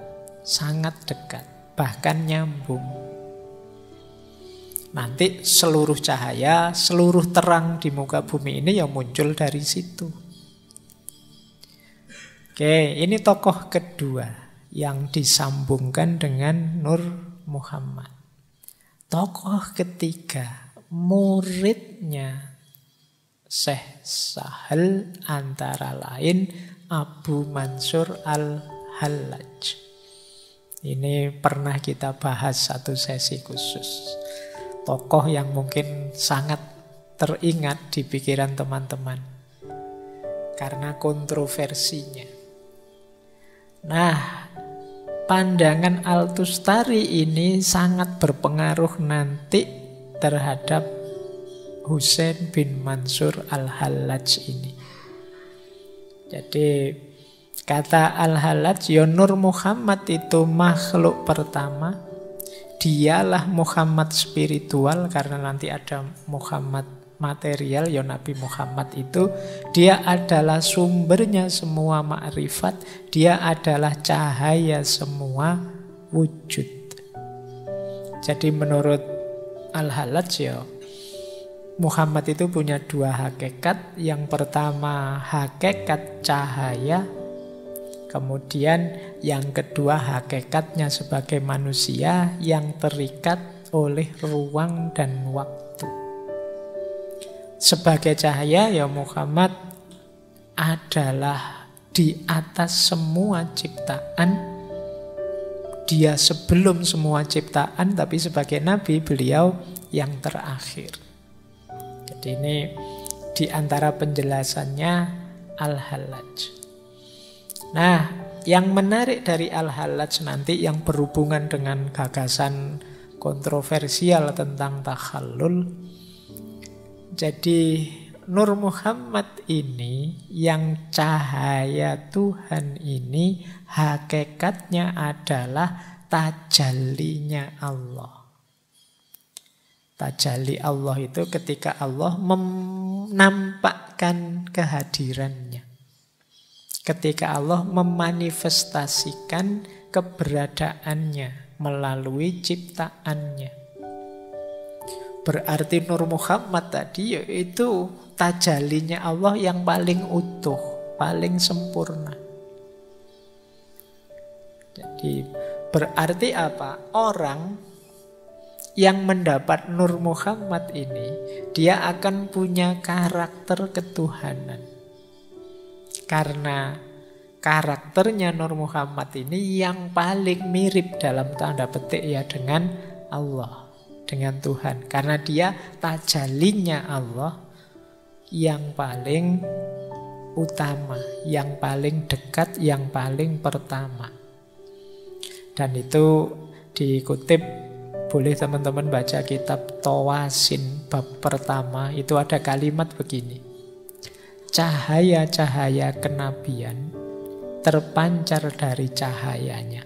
Speaker 1: sangat dekat. Bahkan nyambung. Nanti seluruh cahaya, seluruh terang di muka bumi ini muncul dari situ. Oke, ini tokoh kedua yang disambungkan dengan Nur Muhammad. Tokoh ketiga, muridnya Syekh Sahal antara lain Abu Mansur Al-Hallaj. Ini pernah kita bahas satu sesi khusus. Tokoh yang mungkin sangat teringat di pikiran teman-teman karena kontroversinya. Nah, pandangan Al-Tustari ini sangat berpengaruh nanti terhadap Husain bin Mansur Al-Hallaj ini. Jadi kata Al-Hallaj, ya Nur Muhammad itu makhluk pertama, dialah Muhammad spiritual, karena nanti ada Muhammad material, ya Nabi Muhammad itu dia adalah sumbernya semua makrifat, dia adalah cahaya semua wujud. Jadi menurut Al-Hallaj ya Muhammad itu punya dua hakikat. Yang pertama hakikat cahaya, kemudian yang kedua hakikatnya sebagai manusia yang terikat oleh ruang dan waktu. Sebagai cahaya ya Muhammad adalah di atas semua ciptaan. Dia sebelum semua ciptaan, tapi sebagai nabi beliau yang terakhir. Jadi ini di antara penjelasannya Al-Hallaj. Nah, yang menarik dari Al-Hallaj nanti yang berhubungan dengan gagasan kontroversial tentang takhallul. Jadi Nur Muhammad ini yang cahaya Tuhan ini hakikatnya adalah tajallinya Allah. Tajalli Allah itu ketika Allah menampakkan kehadirannya. Ketika Allah memanifestasikan keberadaannya melalui ciptaannya. Berarti Nur Muhammad tadi yaitu tajallinya Allah yang paling utuh, paling sempurna. Jadi berarti apa? Orang yang mendapat Nur Muhammad ini, dia akan punya karakter ketuhanan. Karena karakternya Nur Muhammad ini yang paling mirip dalam tanda petik ya dengan Allah, dengan Tuhan. Karena dia tajallinya Allah yang paling utama, yang paling dekat, yang paling pertama. Dan itu dikutip, boleh teman-teman baca kitab Tawasin bab pertama, itu ada kalimat begini. Cahaya-cahaya kenabian terpancar dari cahayanya,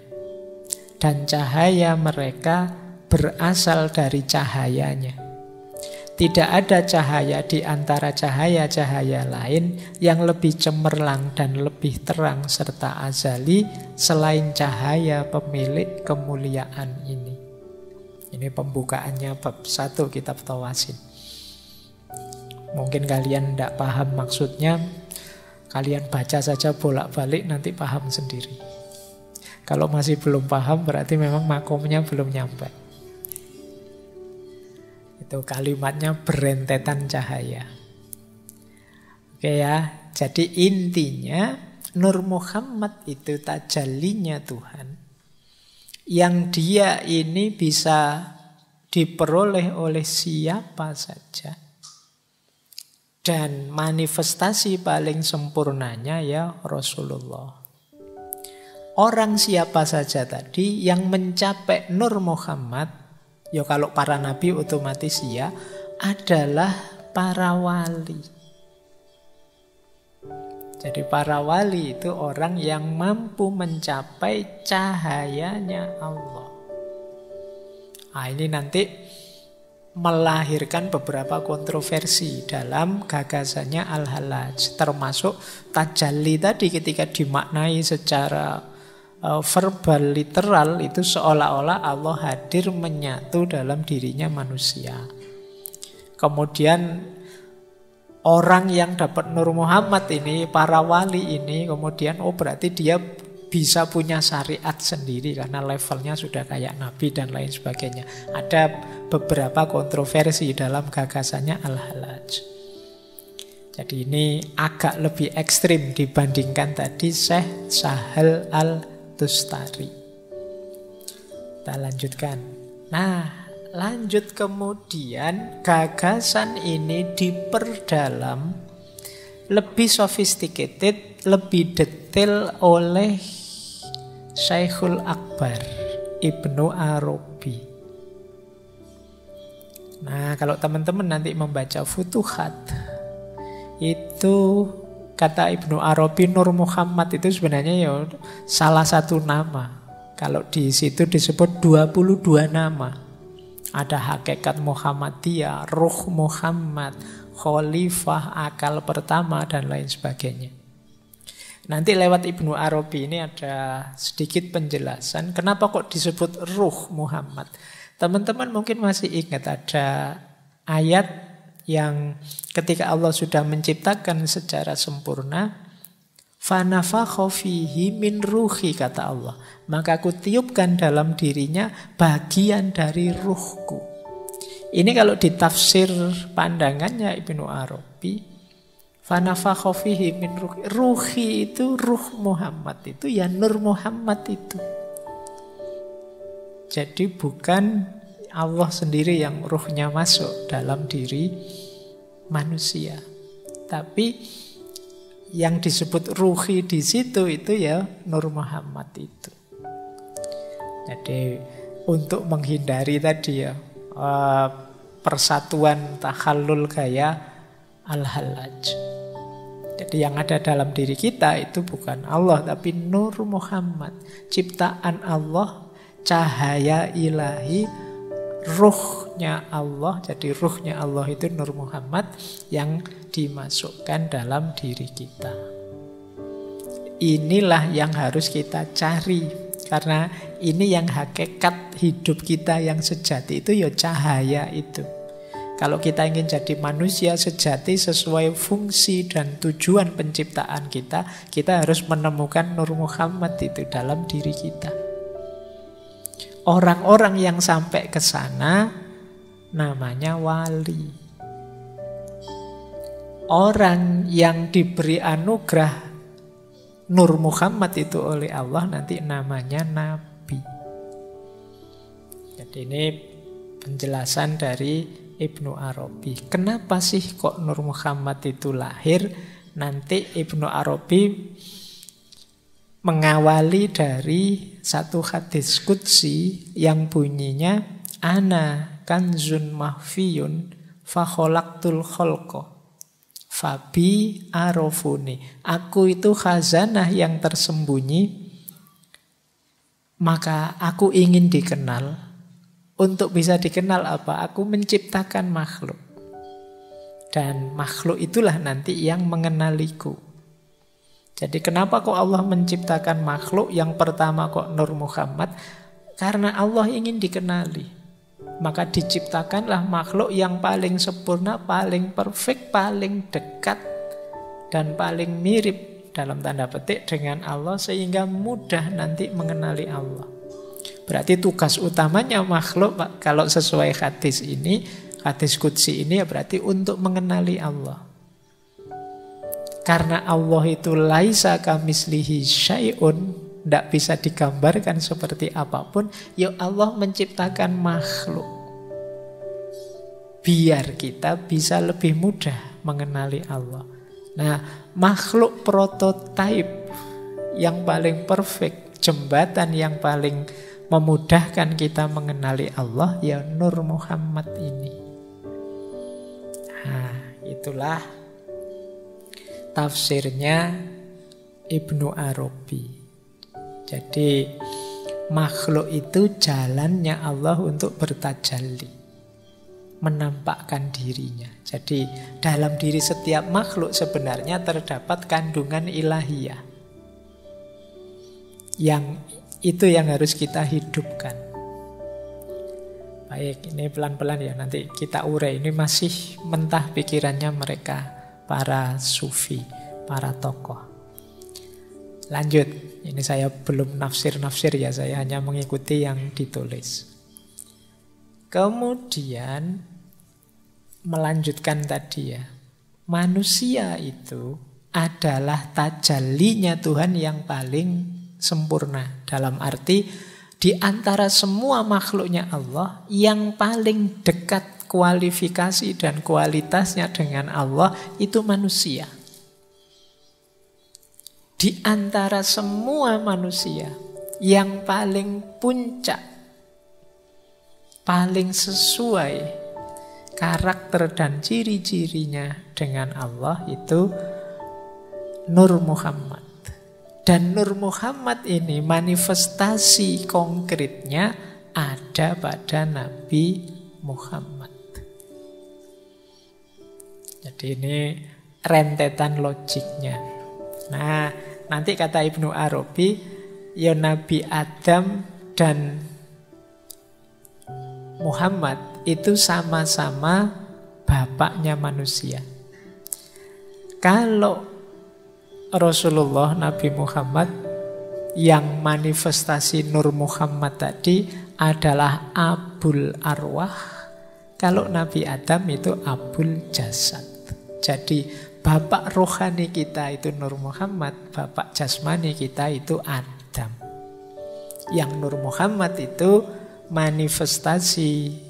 Speaker 1: dan cahaya mereka berasal dari cahayanya. Tidak ada cahaya di antara cahaya-cahaya lain yang lebih cemerlang dan lebih terang serta azali selain cahaya pemilik kemuliaan ini. Ini pembukaannya bab 1 kitab Tawasin. Mungkin kalian tidak paham maksudnya, kalian baca saja bolak-balik nanti paham sendiri. Kalau masih belum paham berarti memang makomnya belum nyampe. Itu kalimatnya berentetan cahaya. Oke ya, jadi intinya Nur Muhammad itu tajallinya Tuhan. Yang dia ini bisa diperoleh oleh siapa saja. Dan manifestasi paling sempurnanya ya Rasulullah. Orang siapa saja tadi yang mencapai Nur Muhammad, ya kalau para nabi otomatis ya, adalah para wali. Jadi para wali itu orang yang mampu mencapai cahayanya Allah. Nah, ini nanti melahirkan beberapa kontroversi dalam gagasannya Al-Hallaj. Termasuk tajalli tadi ketika dimaknai secara verbal literal itu seolah-olah Allah hadir menyatu dalam dirinya manusia. Kemudian orang yang dapat Nur Muhammad ini, para wali ini, kemudian berarti dia bisa punya syariat sendiri karena levelnya sudah kayak nabi dan lain sebagainya. Ada beberapa kontroversi dalam gagasannya Al-Hallaj. Jadi ini agak lebih ekstrim dibandingkan tadi Syekh Sahal Al-Tustari. Kita lanjutkan. Nah, lanjut kemudian gagasan ini diperdalam lebih sophisticated, lebih detail oleh Syekhul Akbar Ibnu Arabi. Nah, kalau teman-teman nanti membaca Futuhat, itu kata Ibnu Arabi Nur Muhammad itu sebenarnya ya salah satu nama. Kalau di situ disebut 22 nama. Ada hakikat Muhammadiyah, Ruh Muhammad, Khalifah, akal pertama, dan lain sebagainya. Nanti lewat Ibnu Arabi ini ada sedikit penjelasan kenapa kok disebut Ruh Muhammad. Teman-teman mungkin masih ingat ada ayat yang ketika Allah sudah menciptakan secara sempurna, fanafakha fihi min ruhi, kata Allah, maka aku tiupkan dalam dirinya bagian dari ruhku. Ini kalau ditafsir pandangannya Ibnu Arabi, fanafakha fihi min ruhi, ruhi itu ruh Muhammad, itu ya Nur Muhammad itu. Jadi bukan Allah sendiri yang ruhnya masuk dalam diri manusia, tapi yang disebut ruhi di situ itu ya Nur Muhammad itu. Jadi untuk menghindari tadi ya persatuan takhallul gaya Al-Hallaj. Jadi yang ada dalam diri kita itu bukan Allah tapi Nur Muhammad, ciptaan Allah, cahaya ilahi, ruhnya Allah. Jadi ruhnya Allah itu Nur Muhammad yang dimasukkan dalam diri kita. Inilah yang harus kita cari, karena ini yang hakikat hidup kita yang sejati itu ya cahaya itu. Kalau kita ingin jadi manusia sejati sesuai fungsi dan tujuan penciptaan kita, kita harus menemukan Nur Muhammad itu dalam diri kita. Orang-orang yang sampai ke sana namanya wali. Orang yang diberi anugerah Nur Muhammad itu oleh Allah nanti namanya Nabi. Jadi ini penjelasan dari Ibnu Arabi. Kenapa sih kok Nur Muhammad itu lahir? Nanti Ibnu Arabi mengawali dari satu hadis qudsi yang bunyinya ana kanzun mahfiyun fa khalaqtul khalqa fabi arafuni. Aku itu khazanah yang tersembunyi, maka aku ingin dikenal. Untuk bisa dikenal apa? Aku menciptakan makhluk. Dan makhluk itulah nanti yang mengenaliku. Jadi kenapa kok Allah menciptakan makhluk? Yang pertama kok Nur Muhammad? Karena Allah ingin dikenali. Maka diciptakanlah makhluk yang paling sempurna, paling perfect, paling dekat, dan paling mirip dalam tanda petik dengan Allah, sehingga mudah nanti mengenali Allah. Berarti tugas utamanya makhluk, Pak, kalau sesuai hadis ini, hadis qudsi ini, ya berarti untuk mengenali Allah. Karena Allah itu laisa kamislihi syai'un, tidak bisa digambarkan seperti apapun, ya Allah menciptakan makhluk biar kita bisa lebih mudah mengenali Allah. Nah, makhluk prototipe yang paling perfect, jembatan yang paling memudahkan kita mengenali Allah, ya Nur Muhammad ini. Nah, itulah tafsirnya Ibnu Arabi. Jadi makhluk itu jalannya Allah untuk bertajalli, menampakkan dirinya. Jadi dalam diri setiap makhluk sebenarnya terdapat kandungan ilahiyah. Yang itu yang harus kita hidupkan. Baik, ini pelan-pelan ya, nanti kita urai. Ini masih mentah pikirannya mereka, para sufi, para tokoh. Lanjut, ini saya belum nafsir-nafsir ya, saya hanya mengikuti yang ditulis. Kemudian melanjutkan tadi ya, manusia itu adalah tajallinya Tuhan yang paling sempurna. Dalam arti di antara semua makhluknya Allah, yang paling dekat kualifikasi dan kualitasnya dengan Allah itu manusia. Di antara semua manusia, yang paling puncak, paling sesuai karakter dan ciri-cirinya dengan Allah itu Nur Muhammad. Dan Nur Muhammad ini manifestasi konkretnya ada pada Nabi Muhammad. Jadi ini rentetan logiknya. Nah, nanti kata Ibnu Arabi, ya Nabi Adam dan Muhammad itu sama-sama bapaknya manusia. Kalau Rasulullah Nabi Muhammad yang manifestasi Nur Muhammad tadi adalah Abul Arwah, kalau Nabi Adam itu Abul Jasad. Jadi bapak rohani kita itu Nur Muhammad, bapak jasmani kita itu Adam. Yang Nur Muhammad itu manifestasi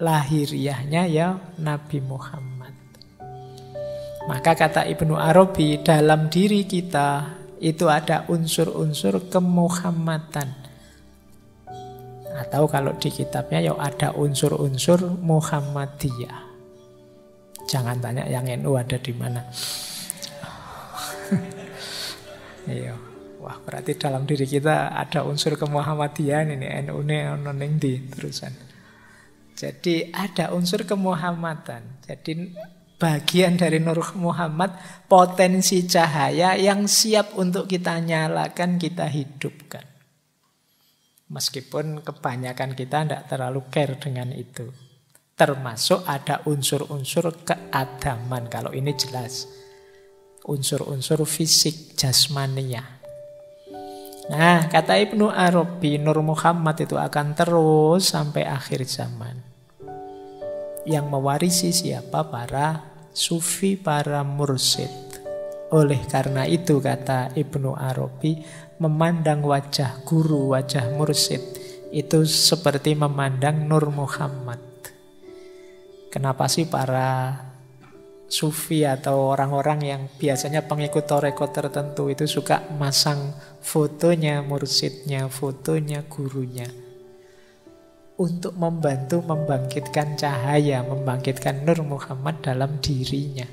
Speaker 1: lahiriahnya ya Nabi Muhammad. Maka kata Ibnu Arabi, dalam diri kita itu ada unsur-unsur kemuhammadan. Atau kalau di kitabnya ya ada unsur-unsur Muhammadiyah. Jangan tanya yang NU ada di mana. Iya. Wah, berarti dalam diri kita ada unsur kemuhammadian ini. NU ini ono ning ndi terusan. Jadi ada unsur kemuhammadan. Jadi bagian dari Nur Muhammad, potensi cahaya yang siap untuk kita nyalakan, kita hidupkan. Meskipun kebanyakan kita tidak terlalu care dengan itu. Termasuk ada unsur-unsur keadaman. Kalau ini jelas unsur-unsur fisik jasmania. Nah, kata Ibnu Arabi, Nur Muhammad itu akan terus sampai akhir zaman. Yang mewarisi siapa? Para sufi, para mursyid. Oleh karena itu kata Ibnu Arabi, memandang wajah guru, wajah mursyid itu seperti memandang Nur Muhammad. Kenapa sih para sufi atau orang-orang yang biasanya pengikut toreko tertentu itu suka masang fotonya mursyidnya, fotonya gurunya? Untuk membantu membangkitkan cahaya, membangkitkan Nur Muhammad dalam dirinya.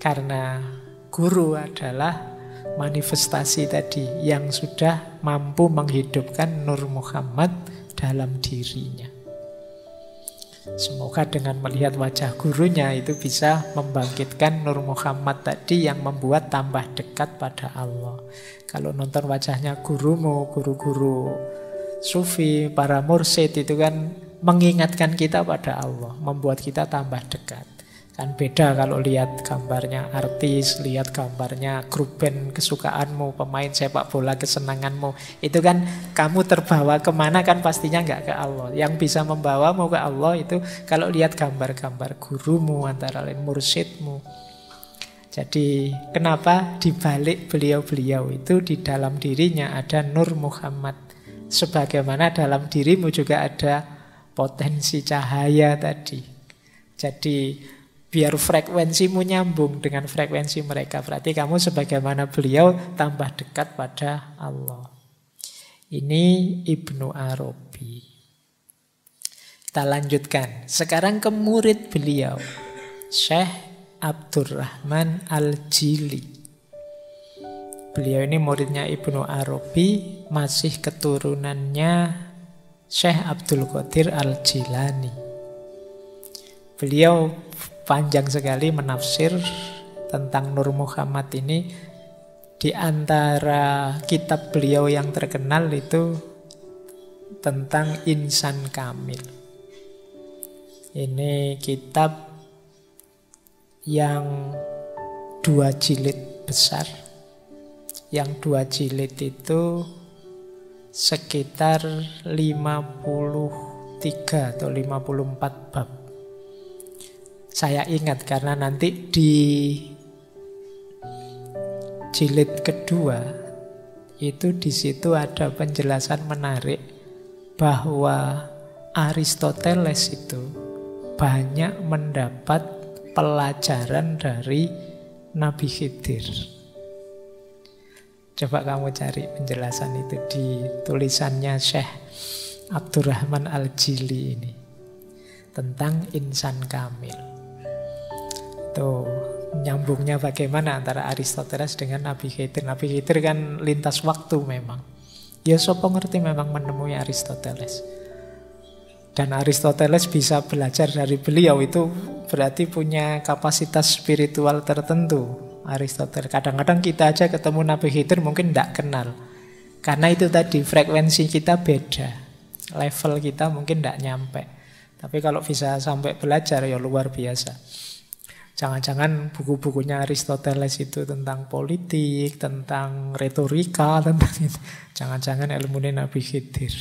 Speaker 1: Karena guru adalah manifestasi tadi yang sudah mampu menghidupkan Nur Muhammad dalam dirinya. Semoga dengan melihat wajah gurunya itu bisa membangkitkan Nur Muhammad tadi yang membuat tambah dekat pada Allah. Kalau nonton wajahnya gurumu, guru-guru sufi, para mursyid itu kan mengingatkan kita pada Allah, membuat kita tambah dekat. Kan beda kalau lihat gambarnya artis, lihat gambarnya grup band kesukaanmu, pemain sepak bola kesenanganmu. Itu kan kamu terbawa kemana kan pastinya nggak ke Allah. Yang bisa membawamu ke Allah itu kalau lihat gambar-gambar gurumu, antara lain mursyidmu. Jadi kenapa dibalik beliau-beliau itu di dalam dirinya ada Nur Muhammad. Sebagaimana dalam dirimu juga ada potensi cahaya tadi. Jadi biar frekuensimu nyambung dengan frekuensi mereka. Berarti kamu sebagaimana beliau tambah dekat pada Allah. Ini Ibnu Arabi. Kita lanjutkan. Sekarang ke murid beliau, Syekh Abdurrahman Al-Jili. Beliau ini muridnya Ibnu Arabi, masih keturunannya Syekh Abdul Qadir Al-Jilani. Beliau panjang sekali menafsir tentang Nur Muhammad ini. Di antara kitab beliau yang terkenal itu tentang Insan Kamil. Ini kitab yang 2 jilid besar. Yang 2 jilid itu sekitar 53 atau 54 bab. Saya ingat karena nanti di jilid kedua itu di situ ada penjelasan menarik bahwa Aristoteles itu banyak mendapat pelajaran dari Nabi Khidir. Coba kamu cari penjelasan itu di tulisannya Syekh Abdurrahman Al-Jili ini tentang insan kamil. Tuh, nyambungnya bagaimana antara Aristoteles dengan Nabi Khidir. Nabi Khidir kan lintas waktu memang. Ya sopo ngerti memang menemui Aristoteles. Dan Aristoteles bisa belajar dari beliau, itu berarti punya kapasitas spiritual tertentu. Aristoteles, kadang-kadang kita aja ketemu Nabi Khidir mungkin tidak kenal. Karena itu tadi, frekuensi kita beda. Level kita mungkin tidak nyampe. Tapi kalau bisa sampai belajar ya luar biasa. Jangan-jangan buku-bukunya Aristoteles itu tentang politik, tentang retorika, tentang itu. Jangan-jangan ilmunya Nabi Khidir.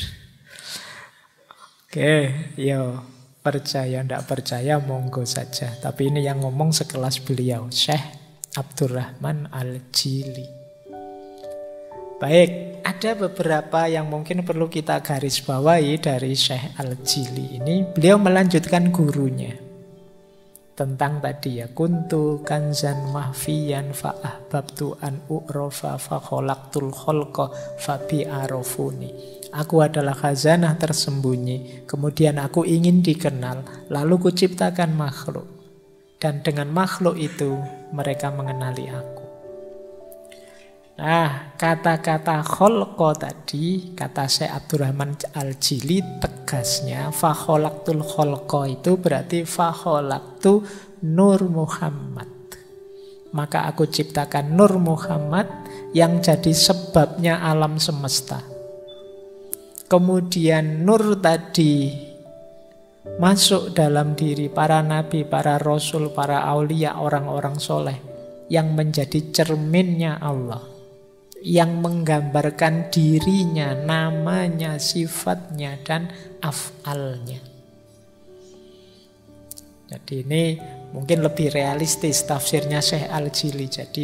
Speaker 1: Oke, yo percaya ndak percaya monggo saja. Tapi ini yang ngomong sekelas beliau, Syekh Abdurrahman Al-Jili. Baik, ada beberapa yang mungkin perlu kita garis bawahi dari Syekh Al-Jili ini. Beliau melanjutkan gurunya tentang tadi ya, kuntu kanzan mahfiyan fa ahbabtu an u'rafa fa khalaqtul khalqa fa bi arafuni. Aku adalah khazanah tersembunyi, kemudian aku ingin dikenal, lalu kuciptakan makhluk. Dan dengan makhluk itu mereka mengenali aku. Nah, kata-kata kholqo tadi, kata Syekh Abdurrahman Al-Jili, tegasnya fa khalaqtul kholqo itu berarti fa khalaqtu Nur Muhammad. Maka aku ciptakan Nur Muhammad yang jadi sebabnya alam semesta. Kemudian Nur tadi masuk dalam diri para nabi, para rasul, para aulia, orang-orang soleh yang menjadi cerminnya Allah, yang menggambarkan dirinya, namanya, sifatnya, dan af'alnya. Jadi ini mungkin lebih realistis tafsirnya Syekh Al-Jili. Jadi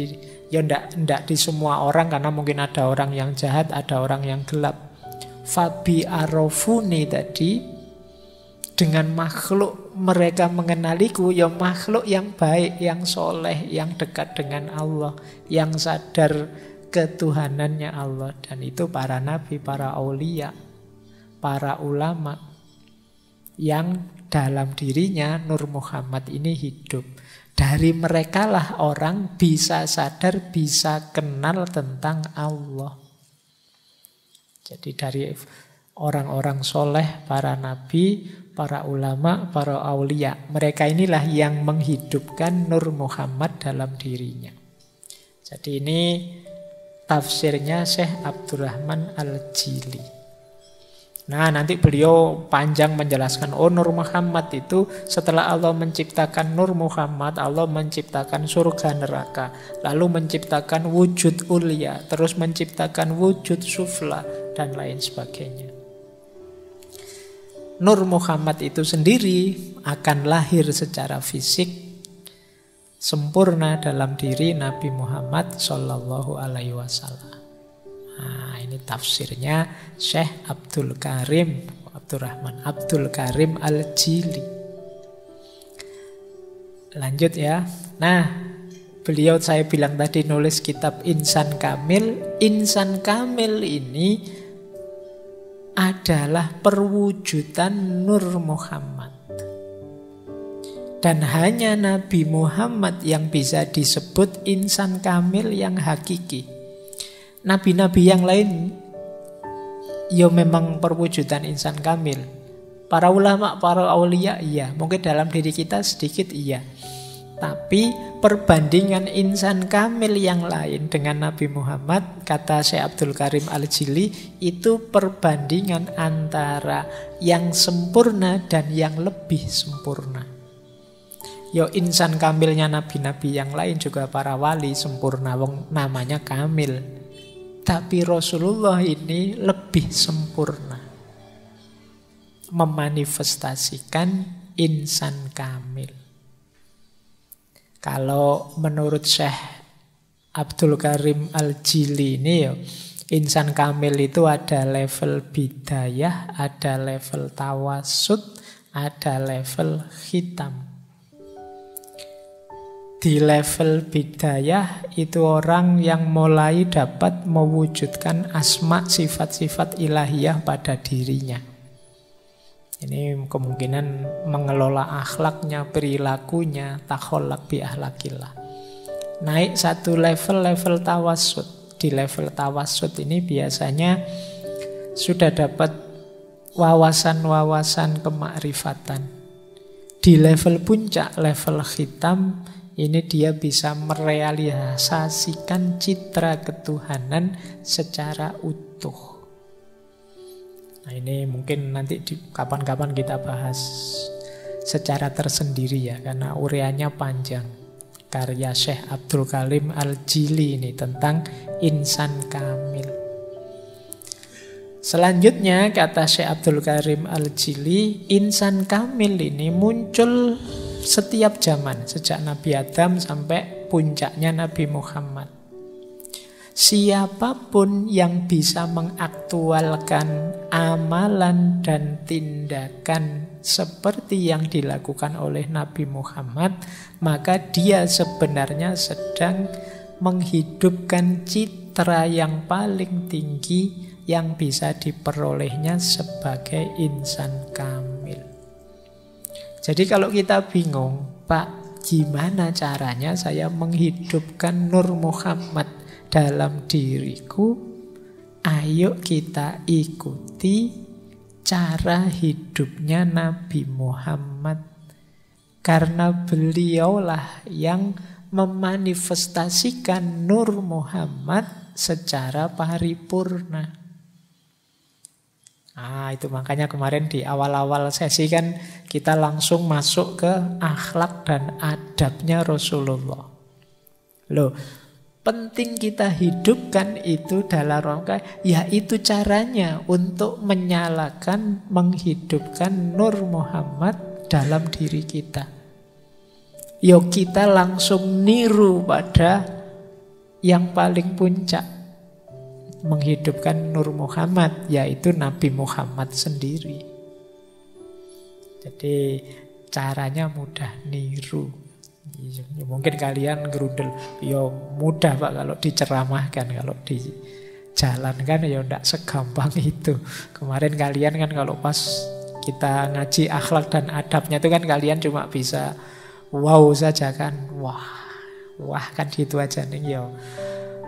Speaker 1: ya ndak di semua orang, karena mungkin ada orang yang jahat, ada orang yang gelap. Fabi arafuni tadi, dengan makhluk mereka mengenaliku, ya makhluk yang baik, yang soleh, yang dekat dengan Allah, yang sadar ketuhanannya Allah. Dan itu para nabi, para aulia, para ulama yang dalam dirinya Nur Muhammad ini hidup. Dari merekalah orang bisa sadar, bisa kenal tentang Allah. Jadi dari orang-orang soleh, para nabi, para ulama, para aulia, mereka inilah yang menghidupkan Nur Muhammad dalam dirinya. Jadi ini tafsirnya Syekh Abdurrahman Al-Jili. Nah, nanti beliau panjang menjelaskan, oh Nur Muhammad itu setelah Allah menciptakan Nur Muhammad, Allah menciptakan surga neraka, lalu menciptakan wujud ulia, terus menciptakan wujud sufla, dan lain sebagainya. Nur Muhammad itu sendiri akan lahir secara fisik sempurna dalam diri Nabi Muhammad Sallallahu Alaihi Wasallam. Nah, ini tafsirnya Syekh Abdurrahman Al-Jili. Lanjut ya. Nah, beliau saya bilang tadi nulis kitab Insan Kamil. Insan Kamil ini adalah perwujudan Nur Muhammad. Dan hanya Nabi Muhammad yang bisa disebut insan kamil yang hakiki. Nabi-nabi yang lain ya memang perwujudan insan kamil. Para ulama, para aulia iya, mungkin dalam diri kita sedikit iya. Tapi perbandingan insan kamil yang lain dengan Nabi Muhammad, kata Syekh Abdul Karim Al-Jili, itu perbandingan antara yang sempurna dan yang lebih sempurna. Yo insan kamilnya nabi-nabi yang lain juga para wali sempurna, wong namanya kamil. Tapi Rasulullah ini lebih sempurna memanifestasikan insan kamil. Kalau menurut Syekh Abdul Karim Al-Jili ini ya, insan kamil itu ada level bidayah, ada level tawasud, ada level khitam. Di level bidayah itu orang yang mulai dapat mewujudkan asma sifat-sifat ilahiyah pada dirinya. Ini kemungkinan mengelola akhlaknya, perilakunya, takholak bi ahlakillah. Naik satu level tawasud. Di level tawasud ini biasanya sudah dapat wawasan-wawasan kemakrifatan. Di level puncak, level khitam, ini dia bisa merealisasikan citra ketuhanan secara utuh. Nah ini mungkin nanti kapan-kapan kita bahas secara tersendiri ya, karena ureannya panjang. Karya Syekh Abdul Karim Al-Jili ini tentang insan kamil. Selanjutnya kata Syekh Abdul Karim Al-Jili, insan kamil ini muncul setiap zaman, sejak Nabi Adam sampai puncaknya Nabi Muhammad. Siapapun yang bisa mengaktualkan amalan dan tindakan seperti yang dilakukan oleh Nabi Muhammad, maka dia sebenarnya sedang menghidupkan citra yang paling tinggi yang bisa diperolehnya sebagai insan kamil. Jadi kalau kita bingung, Pak, gimana caranya saya menghidupkan Nur Muhammad dalam diriku? Ayo kita ikuti cara hidupnya Nabi Muhammad. Karena beliaulah yang memanifestasikan Nur Muhammad secara paripurna. Itu makanya kemarin di awal-awal sesi kan kita langsung masuk ke akhlak dan adabnya Rasulullah. Loh, penting kita hidupkan itu dalam rangka, yaitu caranya untuk menyalakan, menghidupkan Nur Muhammad dalam diri kita. Yuk kita langsung niru pada yang paling puncak, menghidupkan Nur Muhammad, yaitu Nabi Muhammad sendiri. Jadi caranya mudah, niru. Mungkin kalian gerundel, ya mudah Pak kalau diceramahkan, kalau dijalankan ya tidak segampang itu. Kemarin kalian kan kalau pas kita ngaji akhlak dan adabnya itu kan kalian cuma bisa wow saja kan, wah kan gitu aja nih ya.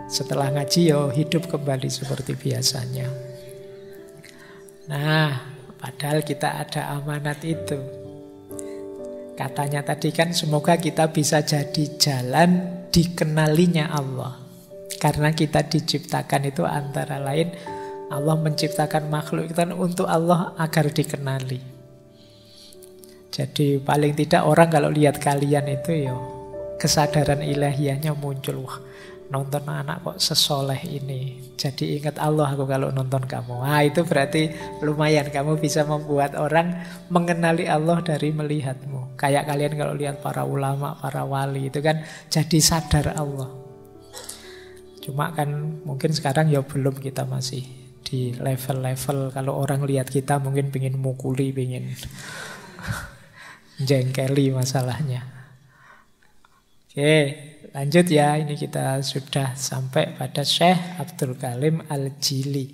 Speaker 1: Setelah ngaji ya hidup kembali seperti biasanya. Nah, padahal kita ada amanat itu. Katanya tadi kan semoga kita bisa jadi jalan dikenalinya Allah. Karena kita diciptakan itu antara lain Allah menciptakan makhluk itu untuk Allah agar dikenali. Jadi paling tidak orang kalau lihat kalian itu ya kesadaran ilahiyahnya muncul. Wah, nonton anak kok sesoleh ini, jadi ingat Allah aku kalau nonton kamu. Itu berarti lumayan kamu bisa membuat orang mengenali Allah dari melihatmu. Kayak kalian kalau lihat para ulama, para wali itu kan jadi sadar Allah. Cuma kan mungkin sekarang ya belum, kita masih di level-level kalau orang lihat kita mungkin pengen mukuli, pengen jengkeli masalahnya. Oke, lanjut ya. Ini kita sudah sampai pada Syekh Abdul Karim Al-Jili.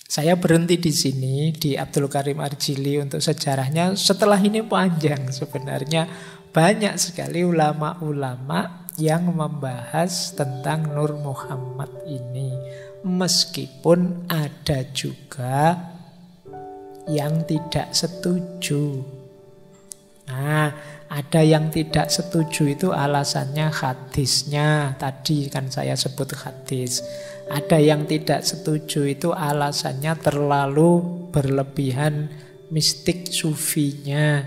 Speaker 1: Saya berhenti di sini di Abdul Karim Al-Jili untuk sejarahnya. Setelah ini panjang sebenarnya, banyak sekali ulama-ulama yang membahas tentang Nur Muhammad ini. Meskipun ada juga yang tidak setuju. Ada yang tidak setuju itu alasannya hadisnya. Tadi kan saya sebut hadis. Ada yang tidak setuju itu alasannya terlalu berlebihan mistik sufinya.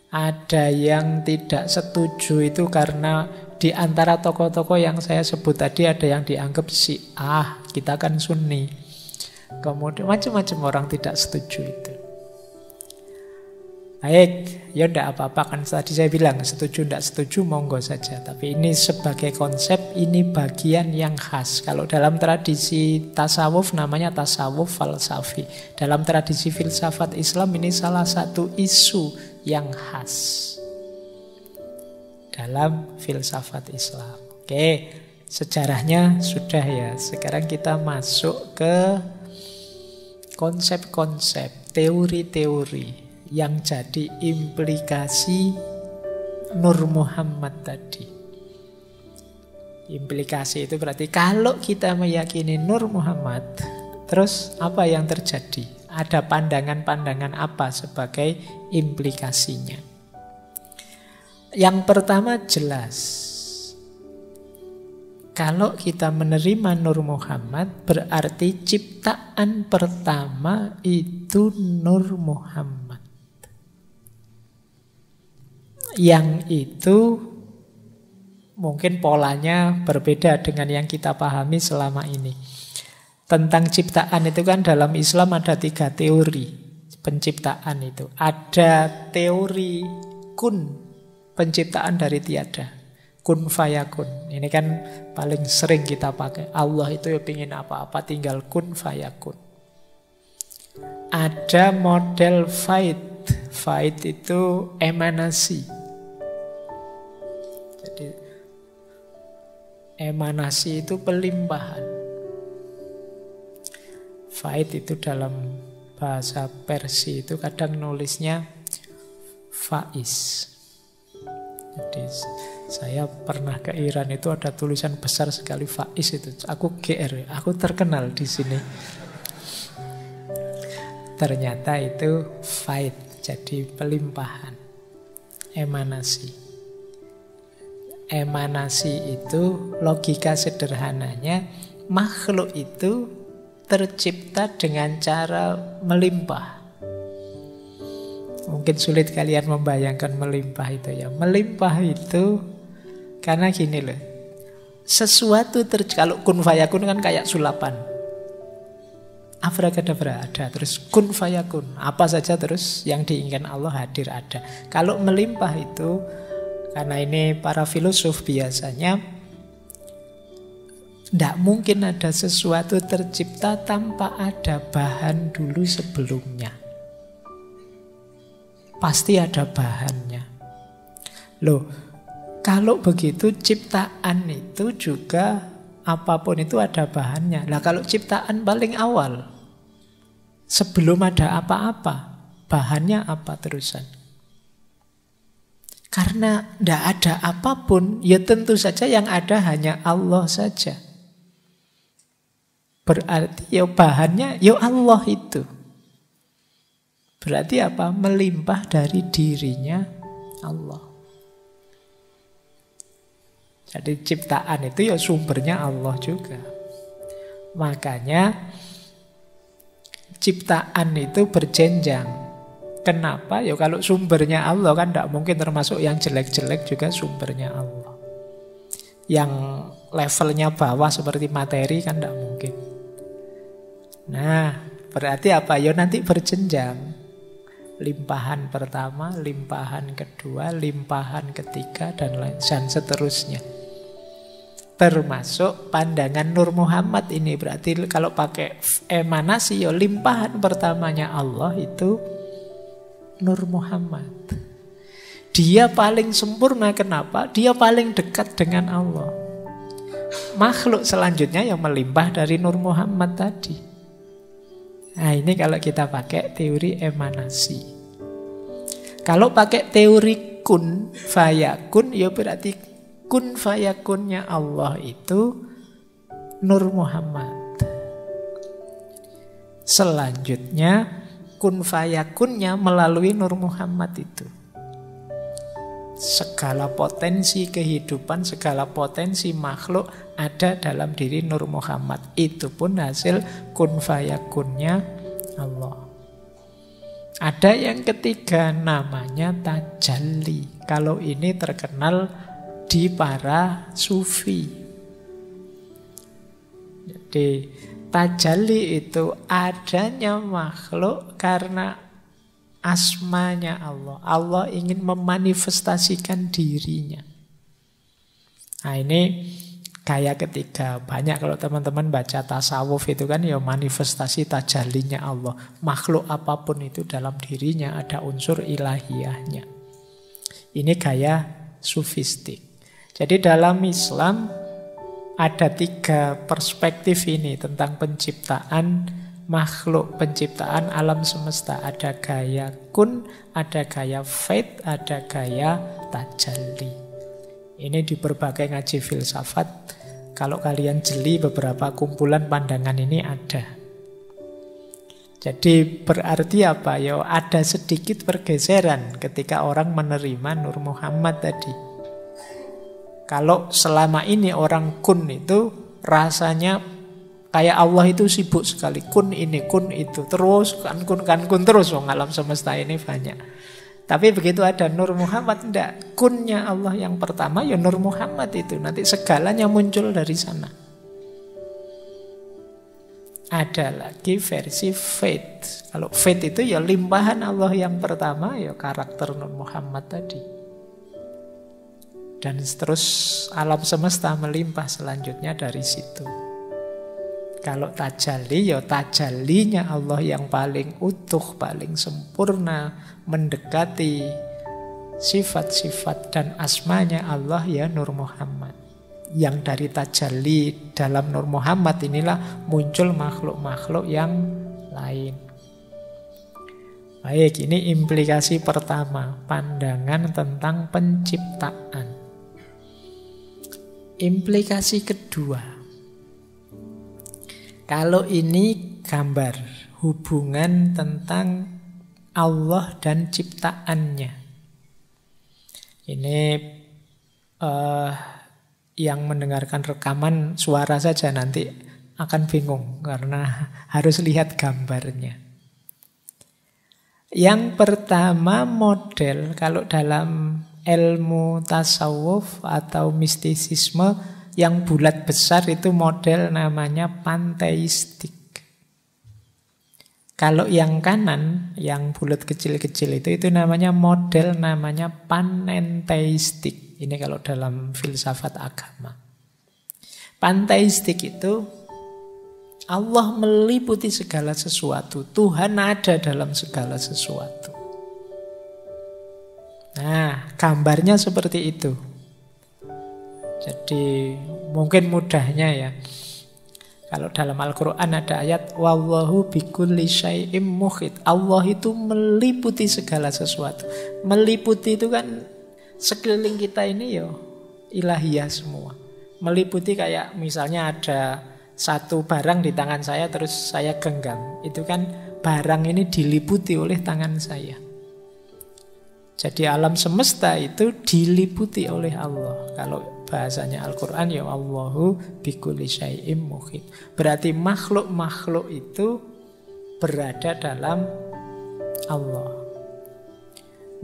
Speaker 1: Ada yang tidak setuju itu karena di antara tokoh-tokoh yang saya sebut tadi ada yang dianggap Syiah, kita kan Sunni. Kemudian macam-macam orang tidak setuju itu. Baik, ya tidak apa-apa, kan tadi saya bilang setuju tidak setuju monggo saja. Tapi ini sebagai konsep, ini bagian yang khas. Kalau dalam tradisi tasawuf namanya tasawuf falsafi. Dalam tradisi filsafat Islam ini salah satu isu yang khas dalam filsafat Islam. Oke, sejarahnya sudah ya. Sekarang kita masuk ke konsep-konsep, teori-teori yang jadi implikasi Nur Muhammad tadi. Implikasi itu berarti kalau kita meyakini Nur Muhammad, terus apa yang terjadi? Ada pandangan-pandangan apa sebagai implikasinya? Yang pertama jelas, kalau kita menerima Nur Muhammad, berarti ciptaan pertama itu Nur Muhammad. Yang itu mungkin polanya berbeda dengan yang kita pahami selama ini. Tentang ciptaan itu kan dalam Islam ada 3 teori penciptaan itu. Ada teori kun, penciptaan dari tiada, kun fayakun. Ini kan paling sering kita pakai. Allah itu ya pingin apa-apa tinggal kun fayakun. Ada model faid. Faid itu emanasi. Jadi emanasi itu pelimpahan. Faid itu dalam bahasa Persia itu kadang nulisnya faiz. Jadi saya pernah ke Iran itu ada tulisan besar sekali faiz itu. Aku GR, aku terkenal di sini. Ternyata itu faid, jadi pelimpahan, emanasi. Emanasi itu logika sederhananya makhluk itu tercipta dengan cara melimpah. Mungkin sulit kalian membayangkan melimpah itu ya. Melimpah itu karena gini loh. Sesuatu kalau kun fayakun kan kayak sulapan. Abracadabra ada, terus kun fayakun. Apa saja terus yang diinginkan Allah hadir ada. Kalau melimpah itu, karena ini para filosof biasanya, tidak mungkin ada sesuatu tercipta tanpa ada bahan dulu sebelumnya. Pasti ada bahannya. Loh, kalau begitu ciptaan itu juga apapun itu ada bahannya. Nah kalau ciptaan paling awal, sebelum ada apa-apa, bahannya apa terusan? Karena tidak ada apapun, ya tentu saja yang ada hanya Allah saja. Berarti ya bahannya ya Allah itu. Berarti apa? Melimpah dari dirinya Allah. Jadi ciptaan itu ya sumbernya Allah juga. Makanya ciptaan itu berjenjang. Kenapa? Ya kalau sumbernya Allah kan tidak mungkin termasuk yang jelek-jelek juga sumbernya Allah. Yang levelnya bawah seperti materi kan tidak mungkin. Nah, berarti apa? Ya nanti berjenjang. Limpahan pertama, limpahan kedua, limpahan ketiga, dan seterusnya. Termasuk pandangan Nur Muhammad ini. Berarti kalau pakai emanasi, ya limpahan pertamanya Allah itu Nur Muhammad. Dia paling sempurna, kenapa? Dia paling dekat dengan Allah. Makhluk selanjutnya yang melimpah dari Nur Muhammad tadi. Nah ini kalau kita pakai teori emanasi. Kalau pakai teori kun fayakun, ya berarti kun fayakunnya Allah itu Nur Muhammad. Selanjutnya kun fayakunnya melalui Nur Muhammad itu. Segala potensi kehidupan, segala potensi makhluk ada dalam diri Nur Muhammad. Itu pun hasil kun fayakunnya Allah. Ada yang ketiga namanya tajalli. Kalau ini terkenal di para sufi. Jadi tajalli itu adanya makhluk karena asmanya Allah. Allah ingin memanifestasikan dirinya. Nah ini gaya ketiga. Banyak kalau teman-teman baca tasawuf itu kan ya manifestasi tajallinya Allah. Makhluk apapun itu dalam dirinya ada unsur ilahiyahnya. Ini gaya sufistik. Jadi dalam Islam ada 3 perspektif ini tentang penciptaan makhluk, penciptaan alam semesta. Ada gaya kun, ada gaya faith, ada gaya tajalli. Ini di berbagai ngaji filsafat. Kalau kalian jeli beberapa kumpulan pandangan ini ada. Jadi berarti apa? Ya ada sedikit pergeseran ketika orang menerima Nur Muhammad tadi. Kalau selama ini orang kun itu rasanya kayak Allah itu sibuk sekali. Kun ini, kun itu. Terus kan kun terus. Alam semesta ini banyak. Tapi begitu ada Nur Muhammad, enggak. Kunnya Allah yang pertama ya Nur Muhammad itu. Nanti segalanya muncul dari sana. Ada lagi versi faith. Kalau faith itu ya limpahan Allah yang pertama, ya karakter Nur Muhammad tadi. Dan terus alam semesta melimpah selanjutnya dari situ. Kalau tajalli, ya tajallinya Allah yang paling utuh, paling sempurna, mendekati sifat-sifat dan asmanya Allah ya Nur Muhammad. Yang dari tajalli dalam Nur Muhammad inilah muncul makhluk-makhluk yang lain. Baik, ini implikasi pertama, pandangan tentang penciptaan. Implikasi kedua, kalau ini gambar hubungan tentang Allah dan ciptaannya. Ini yang mendengarkan rekaman suara saja nanti akan bingung karena harus lihat gambarnya. Yang pertama model kalau dalam ilmu tasawuf atau mistisisme yang bulat besar itu model namanya panteistik. Kalau yang kanan, yang bulat kecil-kecil itu namanya model namanya panenteistik. Ini kalau dalam filsafat agama. Panteistik itu Allah meliputi segala sesuatu. Tuhan ada dalam segala sesuatu. Nah, gambarnya seperti itu. Jadi mungkin mudahnya ya. Kalau dalam Al-Quran ada ayat wallahu bikulli syai'im muhit. Allah itu meliputi segala sesuatu. Meliputi itu kan sekeliling kita ini ya ilahiyah semua. Meliputi kayak misalnya ada satu barang di tangan saya terus saya genggam. Itu kan barang ini diliputi oleh tangan saya. Jadi alam semesta itu diliputi oleh Allah. Kalau bahasanya Al-Quran ya Allahu bikulli syai'im muhit. Berarti makhluk-makhluk itu berada dalam Allah.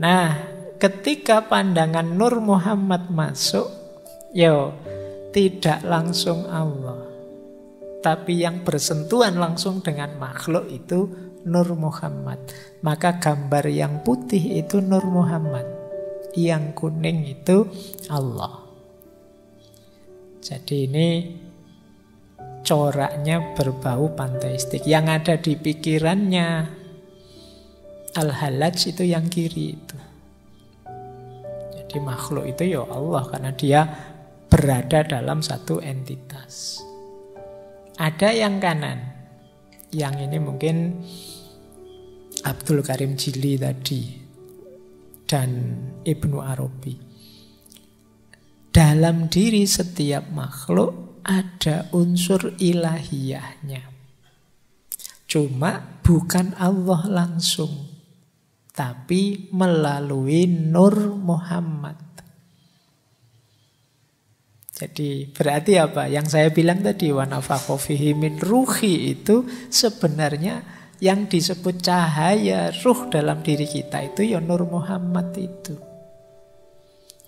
Speaker 1: Nah, ketika pandangan Nur Muhammad masuk, ya tidak langsung Allah. Tapi yang bersentuhan langsung dengan makhluk itu Nur Muhammad. Maka gambar yang putih itu Nur Muhammad. Yang kuning itu Allah. Jadi ini coraknya berbau panteistik. Yang ada di pikirannya Al-Hallaj itu yang kiri itu. Jadi makhluk itu ya Allah karena dia berada dalam satu entitas. Ada yang kanan. Yang ini mungkin Abdul Karim Jili tadi dan Ibnu Arabi. Dalam diri setiap makhluk ada unsur ilahiyahnya. Cuma bukan Allah langsung, tapi melalui Nur Muhammad. Jadi berarti apa? Yang saya bilang tadi wa nafakha fihi min ruhi itu sebenarnya yang disebut cahaya ruh dalam diri kita itu ya Nur Muhammad itu.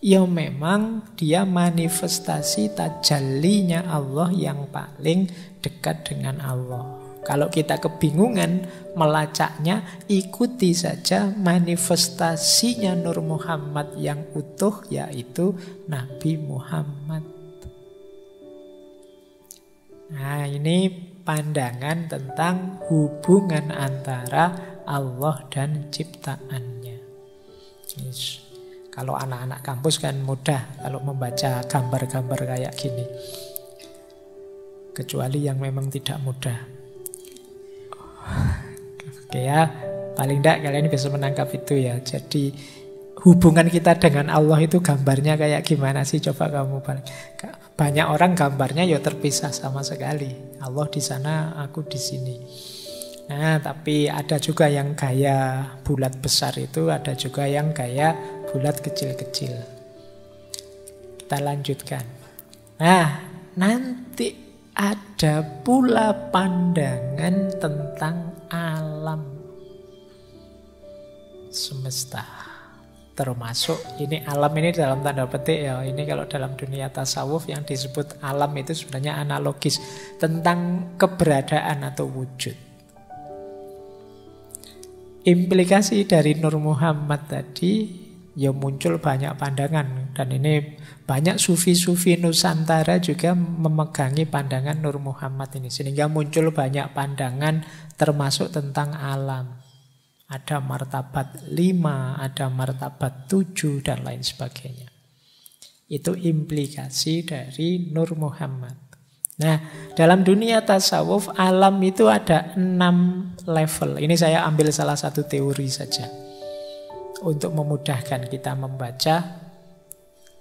Speaker 1: Ya memang dia manifestasi tajallinya Allah yang paling dekat dengan Allah. Kalau kita kebingungan melacaknya, ikuti saja manifestasinya Nur Muhammad yang utuh, yaitu Nabi Muhammad. Nah, ini pandangan tentang hubungan antara Allah dan ciptaannya. Yes. Kalau anak-anak kampus kan mudah kalau membaca gambar-gambar kayak gini. Kecuali yang memang tidak mudah. Oke ya, paling tidak kalian bisa menangkap itu ya. Jadi hubungan kita dengan Allah itu gambarnya kayak gimana sih? Coba kamu balik. Banyak orang gambarnya ya terpisah sama sekali. Allah di sana, aku di sini. Nah, tapi ada juga yang gaya bulat besar itu, ada juga yang gaya bulat kecil-kecil. Kita lanjutkan. Nah, nanti ada pula pandangan tentang alam semesta. Termasuk ini alam ini dalam tanda petik ya. Ini kalau dalam dunia tasawuf yang disebut alam itu sebenarnya analogis tentang keberadaan atau wujud. Implikasi dari Nur Muhammad tadi ya muncul banyak pandangan. Dan ini banyak sufi-sufi Nusantara juga memegangi pandangan Nur Muhammad ini. Sehingga muncul banyak pandangan termasuk tentang alam. Ada martabat 5, ada martabat 7 dan lain sebagainya. Itu implikasi dari Nur Muhammad. Nah, dalam dunia tasawuf alam itu ada 6 level. Ini saya ambil salah satu teori saja untuk memudahkan kita membaca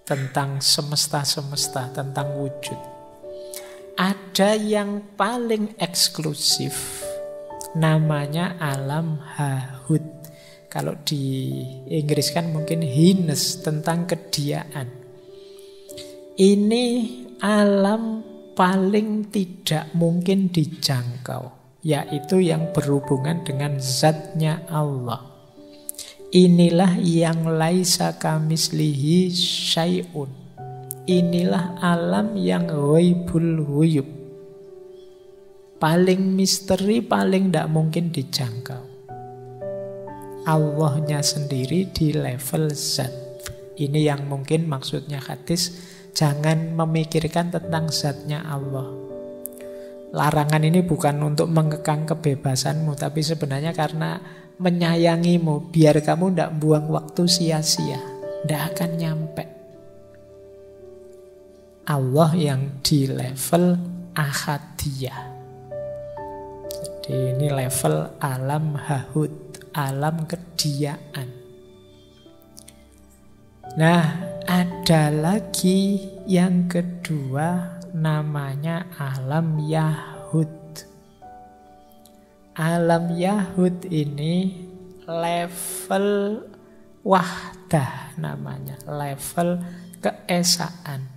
Speaker 1: tentang semesta-semesta, tentang wujud. Ada yang paling eksklusif, namanya alam hahud. Kalau di Inggris kan mungkin hines, tentang kediaan. Ini alam paling tidak mungkin dijangkau, yaitu yang berhubungan dengan zatnya Allah. Inilah yang laisa kamislihi syai'un. Inilah alam yang ghaibul ghuyub. Paling misteri, paling tidak mungkin dijangkau. Allahnya sendiri di level zat. Ini yang mungkin maksudnya hadis, jangan memikirkan tentang zatnya Allah. Larangan ini bukan untuk mengekang kebebasanmu, tapi sebenarnya karena menyayangimu, biar kamu tidak buang waktu sia-sia, tidak akan nyampe. Allah yang di level ahadiyah. Jadi ini level alam hahud, alam kediaan. Nah, ada lagi yang kedua, namanya alam Yahud. Alam Yahud ini level wahdah namanya, level keesaan.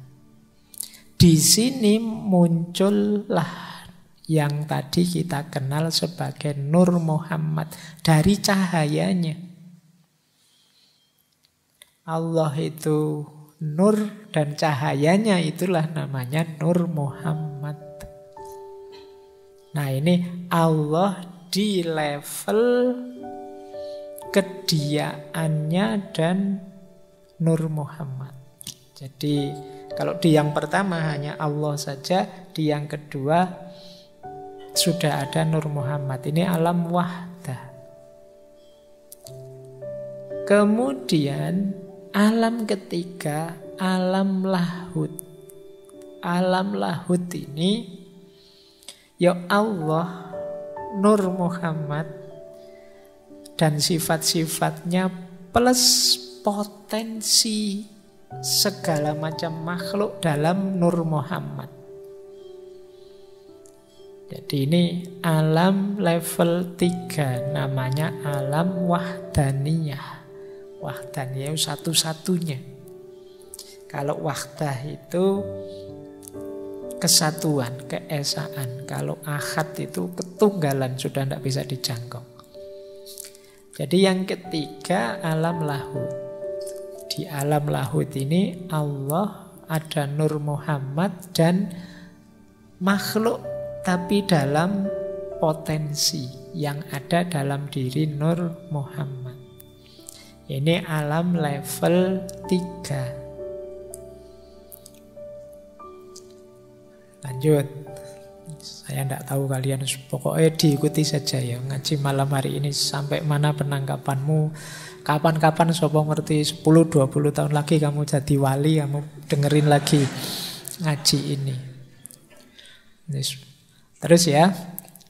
Speaker 1: Di sini muncullah yang tadi kita kenal sebagai Nur Muhammad dari cahayanya. Allah itu nur dan cahayanya itulah namanya Nur Muhammad. Nah, ini Allah di level kediaannya dan Nur Muhammad. Jadi kalau di yang pertama hanya Allah saja, di yang kedua sudah ada Nur Muhammad. Ini alam wahdah. Kemudian alam ketiga, alam lahud. Alam lahud ini ya Allah, Nur Muhammad dan sifat-sifatnya plus potensi segala macam makhluk dalam Nur Muhammad. Jadi ini alam level 3, namanya alam wahdaniyah. Wahdaniyah satu-satunya. Kalau wahdah itu kesatuan, keesaan. Kalau ahad itu ketunggalan, sudah tidak bisa dijangkau. Jadi yang ketiga alam lahud. Di alam lahut ini Allah, ada Nur Muhammad dan makhluk, tapi dalam potensi yang ada dalam diri Nur Muhammad. Ini alam level 3. Lanjut. Saya tidak tahu kalian, pokoknya diikuti saja ya. Ngaji malam hari ini sampai mana penangkapanmu. Kapan-kapan sopo ngerti 10-20 tahun lagi kamu jadi wali, kamu dengerin lagi ngaji ini. Terus ya,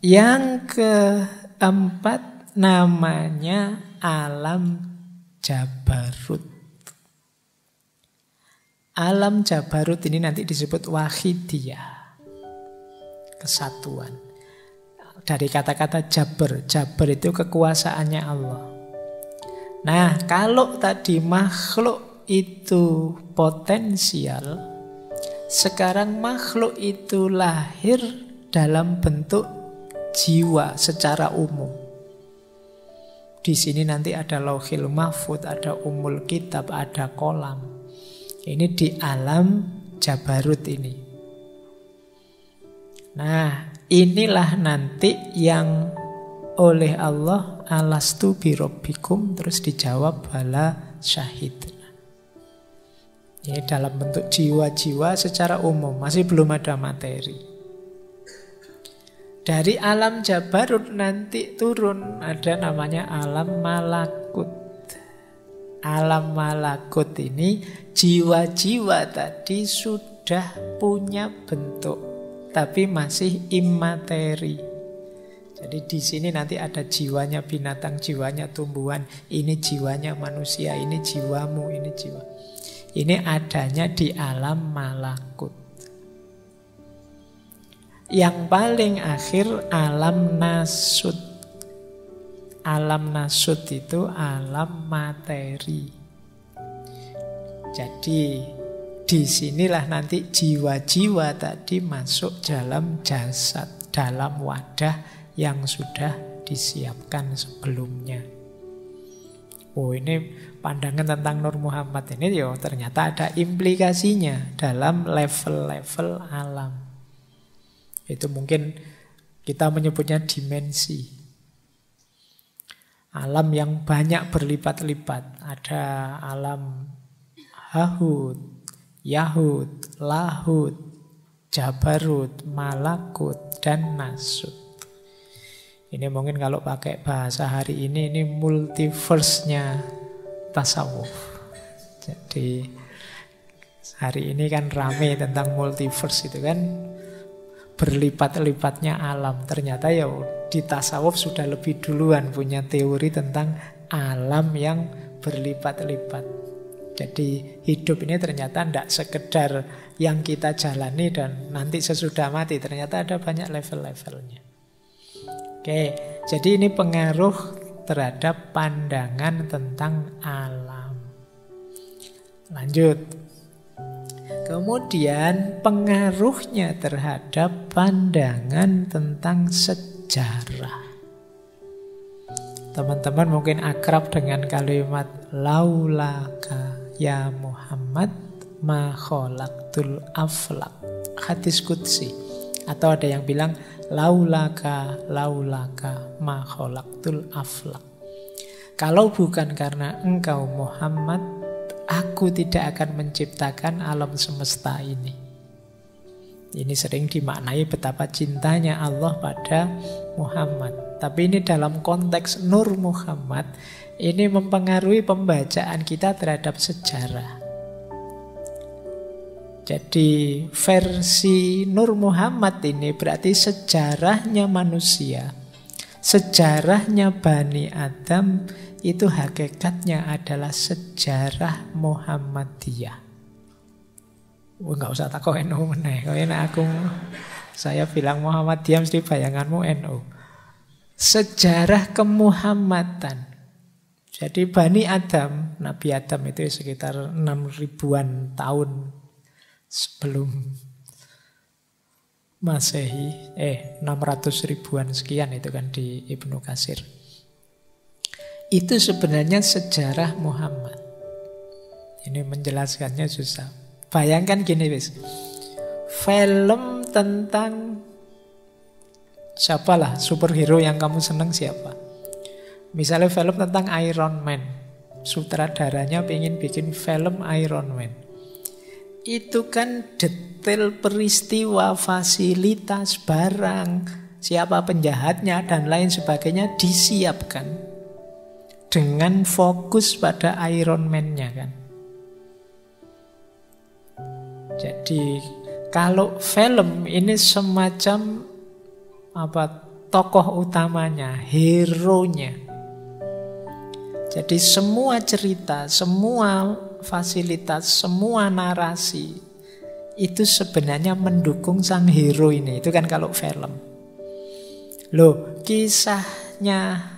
Speaker 1: yang keempat namanya alam Jabarut. Alam Jabarut ini nanti disebut wahidiyah, kesatuan. Dari kata-kata Jabar, Jabar itu kekuasaannya Allah. Nah, kalau tadi makhluk itu potensial, sekarang makhluk itu lahir dalam bentuk jiwa secara umum. Di sini nanti ada Lauhil Mahfud, ada Ummul Kitab, ada kolam. Ini di alam Jabarut ini. Nah, inilah nanti yang oleh Allah, alastu birabbikum, terus dijawab bala syahidna. Ini dalam bentuk jiwa-jiwa secara umum, masih belum ada materi. Dari alam Jabarut nanti turun, ada namanya alam malakut. Alam malakut ini jiwa-jiwa tadi sudah punya bentuk, tapi masih imateri. Jadi di sini nanti ada jiwanya binatang, jiwanya tumbuhan, ini jiwanya manusia, ini jiwamu, ini jiwa. Ini adanya di alam malakut. Yang paling akhir alam nasut. Alam nasut itu alam materi. Jadi disinilah nanti jiwa-jiwa tadi masuk dalam jasad, dalam wadah yang sudah disiapkan sebelumnya. Oh, ini pandangan tentang Nur Muhammad ini yo ternyata ada implikasinya dalam level-level alam. Itu mungkin kita menyebutnya dimensi. Alam yang banyak berlipat-lipat. Ada alam Hahut, Yahut, Lahut, Jabarut, Malakut, dan Nasut. Ini mungkin kalau pakai bahasa hari ini multiverse-nya tasawuf. Jadi hari ini kan rame tentang multiverse itu kan, berlipat-lipatnya alam. Ternyata ya di tasawuf sudah lebih duluan punya teori tentang alam yang berlipat-lipat. Jadi hidup ini ternyata tidak sekedar yang kita jalani dan nanti sesudah mati. Ternyata ada banyak level-levelnya. Oke, jadi ini pengaruh terhadap pandangan tentang alam. Lanjut. Kemudian pengaruhnya terhadap pandangan tentang sejarah. Teman-teman mungkin akrab dengan kalimat laulaka ya Muhammad ma khalaqtul aflaq. Hadis qudsi. Atau ada yang bilang laulaka ma khalaqtul aflaq. Kalau bukan karena engkau Muhammad, aku tidak akan menciptakan alam semesta ini. Ini sering dimaknai betapa cintanya Allah pada Muhammad. Tapi ini dalam konteks Nur Muhammad, ini mempengaruhi pembacaan kita terhadap sejarah. Jadi versi Nur Muhammad ini berarti sejarahnya manusia, sejarahnya Bani Adam itu hakikatnya adalah sejarah Muhammadiyah. Enggak usah takut NU meneh. Saya bilang Muhammadiyah mesti bayanganmu NU. Sejarah kemuhammadan. Jadi Bani Adam, Nabi Adam itu sekitar 6.000-an tahun sebelum Masehi, 600 ribuan sekian itu kan di Ibnu Katsir. Itu sebenarnya sejarah Muhammad. Ini menjelaskannya susah. Bayangkan gini wis. Film tentang siapalah superhero yang kamu seneng siapa? Misalnya film tentang Iron Man. Sutradaranya pengen bikin film Iron Man. Itu kan detail peristiwa, fasilitas, barang, siapa penjahatnya dan lain sebagainya disiapkan dengan fokus pada Iron Man-nya kan. Jadi kalau film ini semacam tokoh utamanya, hero-nya. Jadi semua cerita, semua fasilitas, semua narasi itu sebenarnya mendukung sang hero ini. Itu kan kalau film. Loh, kisahnya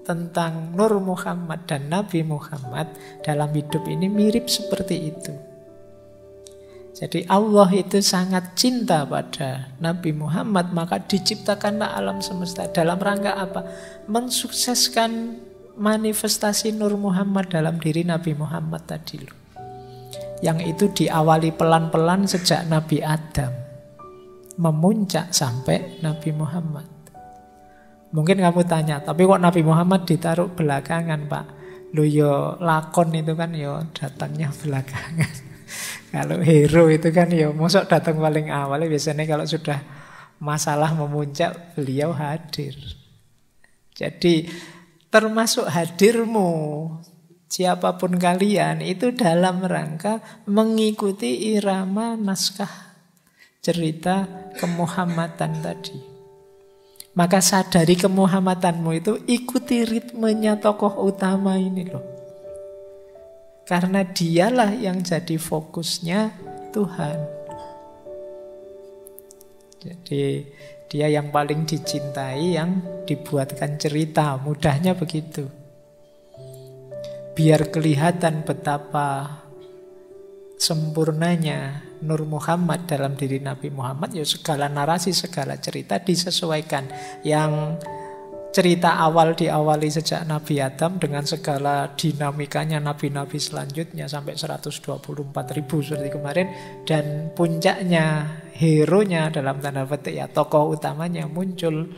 Speaker 1: tentang Nur Muhammad dan Nabi Muhammad dalam hidup ini mirip seperti itu. Jadi Allah itu sangat cinta pada Nabi Muhammad, maka diciptakanlah alam semesta. Dalam rangka apa? Mensukseskan manifestasi Nur Muhammad dalam diri Nabi Muhammad tadi loh. Yang itu diawali pelan-pelan sejak Nabi Adam, memuncak sampai Nabi Muhammad. Mungkin kamu tanya, tapi kok Nabi Muhammad ditaruh belakangan, Pak? Loh yo lakon itu kan yo datangnya belakangan. Kalau hero itu kan yo mosok datang paling awal. Biasanya kalau sudah masalah memuncak, beliau hadir. Jadi termasuk hadirmu, siapapun kalian, itu dalam rangka mengikuti irama naskah cerita kemuhammadan tadi. Maka sadari kemuhammadanmu itu, ikuti ritmenya tokoh utama ini loh. Karena dialah yang jadi fokusnya Tuhan. Jadi dia yang paling dicintai, yang dibuatkan cerita. Mudahnya begitu. Biar kelihatan betapa sempurnanya Nur Muhammad dalam diri Nabi Muhammad, ya segala narasi, segala cerita disesuaikan. Yang cerita awal diawali sejak Nabi Adam dengan segala dinamikanya nabi-nabi selanjutnya sampai 124.000 seperti kemarin. Dan puncaknya, hero-nya dalam tanda petik ya, tokoh utamanya muncul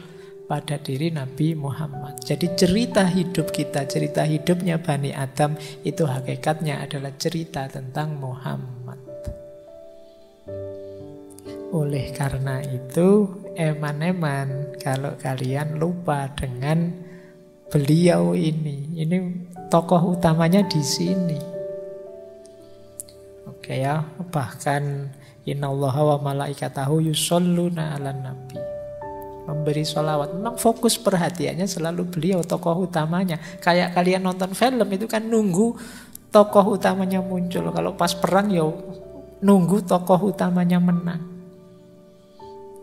Speaker 1: pada diri Nabi Muhammad. Jadi cerita hidup kita, cerita hidupnya Bani Adam itu hakikatnya adalah cerita tentang Muhammad. Oleh karena itu, eman-eman kalau kalian lupa dengan beliau ini. Ini tokoh utamanya di sini. Oke ya, bahkan innallaha wa malaikatahu yusholluna 'alan nabi. Memberi sholawat. Memang fokus perhatiannya selalu beliau, tokoh utamanya. Kayak kalian nonton film itu kan nunggu tokoh utamanya muncul. Kalau pas perang ya nunggu tokoh utamanya menang.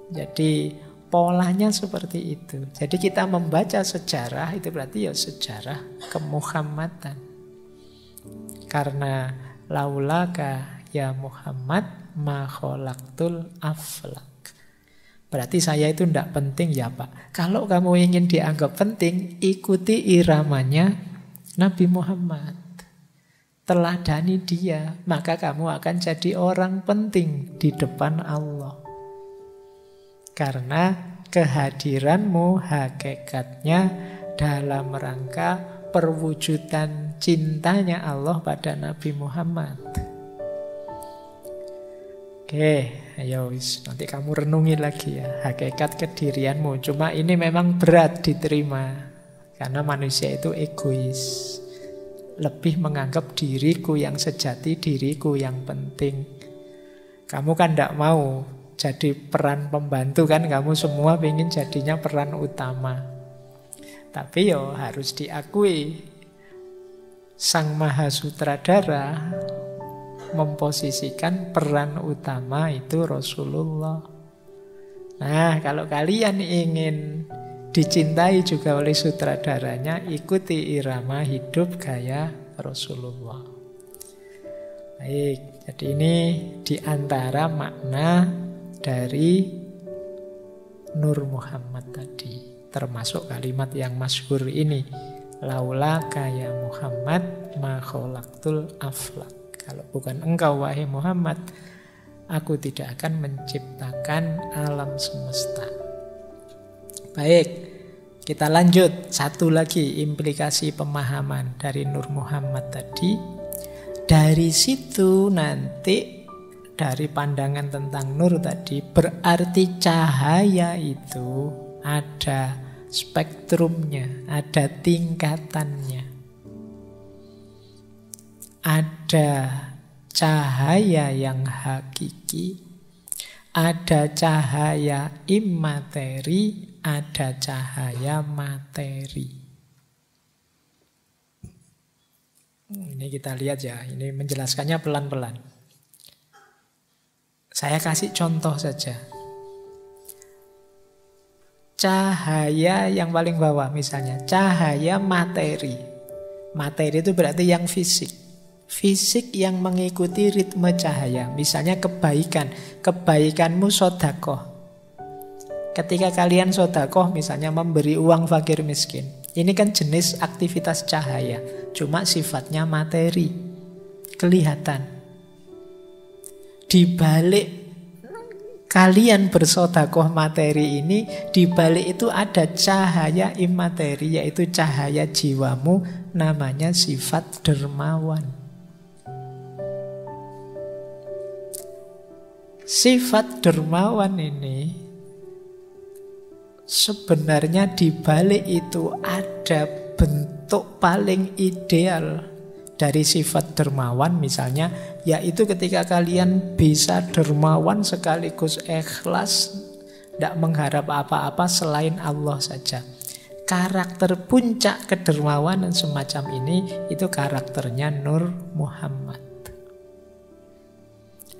Speaker 1: Jadi polanya seperti itu. Jadi kita membaca sejarah itu berarti ya sejarah kemuhammadan. Karena laulaka ya Muhammad ma khalaqtul aflak. Berarti saya itu tidak penting ya Pak. Kalau kamu ingin dianggap penting, ikuti iramanya Nabi Muhammad. Teladani dia, maka kamu akan jadi orang penting di depan Allah. Karena kehadiranmu hakikatnya dalam rangka perwujudan cintanya Allah pada Nabi Muhammad. Oke, ayo nanti kamu renungi lagi ya hakikat kedirianmu. Cuma ini memang berat diterima karena manusia itu egois. Lebih menganggap diriku yang sejati, diriku yang penting. Kamu kan tidak mau jadi peran pembantu kan, kamu semua ingin jadinya peran utama. Tapi yo harus diakui, Sang Maha Sutradara memposisikan peran utama itu Rasulullah. Nah, kalau kalian ingin dicintai juga oleh sutradaranya, ikuti irama hidup gaya Rasulullah. Baik, jadi ini diantara makna dari Nur Muhammad tadi, termasuk kalimat yang masyhur ini, laula kaya Muhammad ma khalaqtul aflak. Kalau bukan engkau wahai Muhammad, aku tidak akan menciptakan alam semesta. Baik, kita lanjut. Satu lagi implikasi pemahaman dari Nur Muhammad tadi. Dari situ nanti, dari pandangan tentang nur tadi, berarti cahaya itu ada spektrumnya, ada tingkatannya. Ada cahaya yang hakiki, ada cahaya imateri, ada cahaya materi. Ini kita lihat ya, ini menjelaskannya pelan-pelan. Saya kasih contoh saja. Cahaya yang paling bawah misalnya, cahaya materi. Materi itu berarti yang fisik. Fisik yang mengikuti ritme cahaya. Misalnya kebaikan. Kebaikanmu sedekah. Ketika kalian sedekah misalnya memberi uang fakir miskin. Ini kan jenis aktivitas cahaya. Cuma sifatnya materi. Kelihatan. Di balik kalian bersedekah materi ini, di balik itu ada cahaya imateri, yaitu cahaya jiwamu, namanya sifat dermawan. Sifat dermawan ini sebenarnya di balik itu ada bentuk paling ideal dari sifat dermawan, misalnya yaitu ketika kalian bisa dermawan sekaligus ikhlas, tidak mengharap apa-apa selain Allah saja. Karakter puncak kedermawanan semacam ini, itu karakternya Nur Muhammad.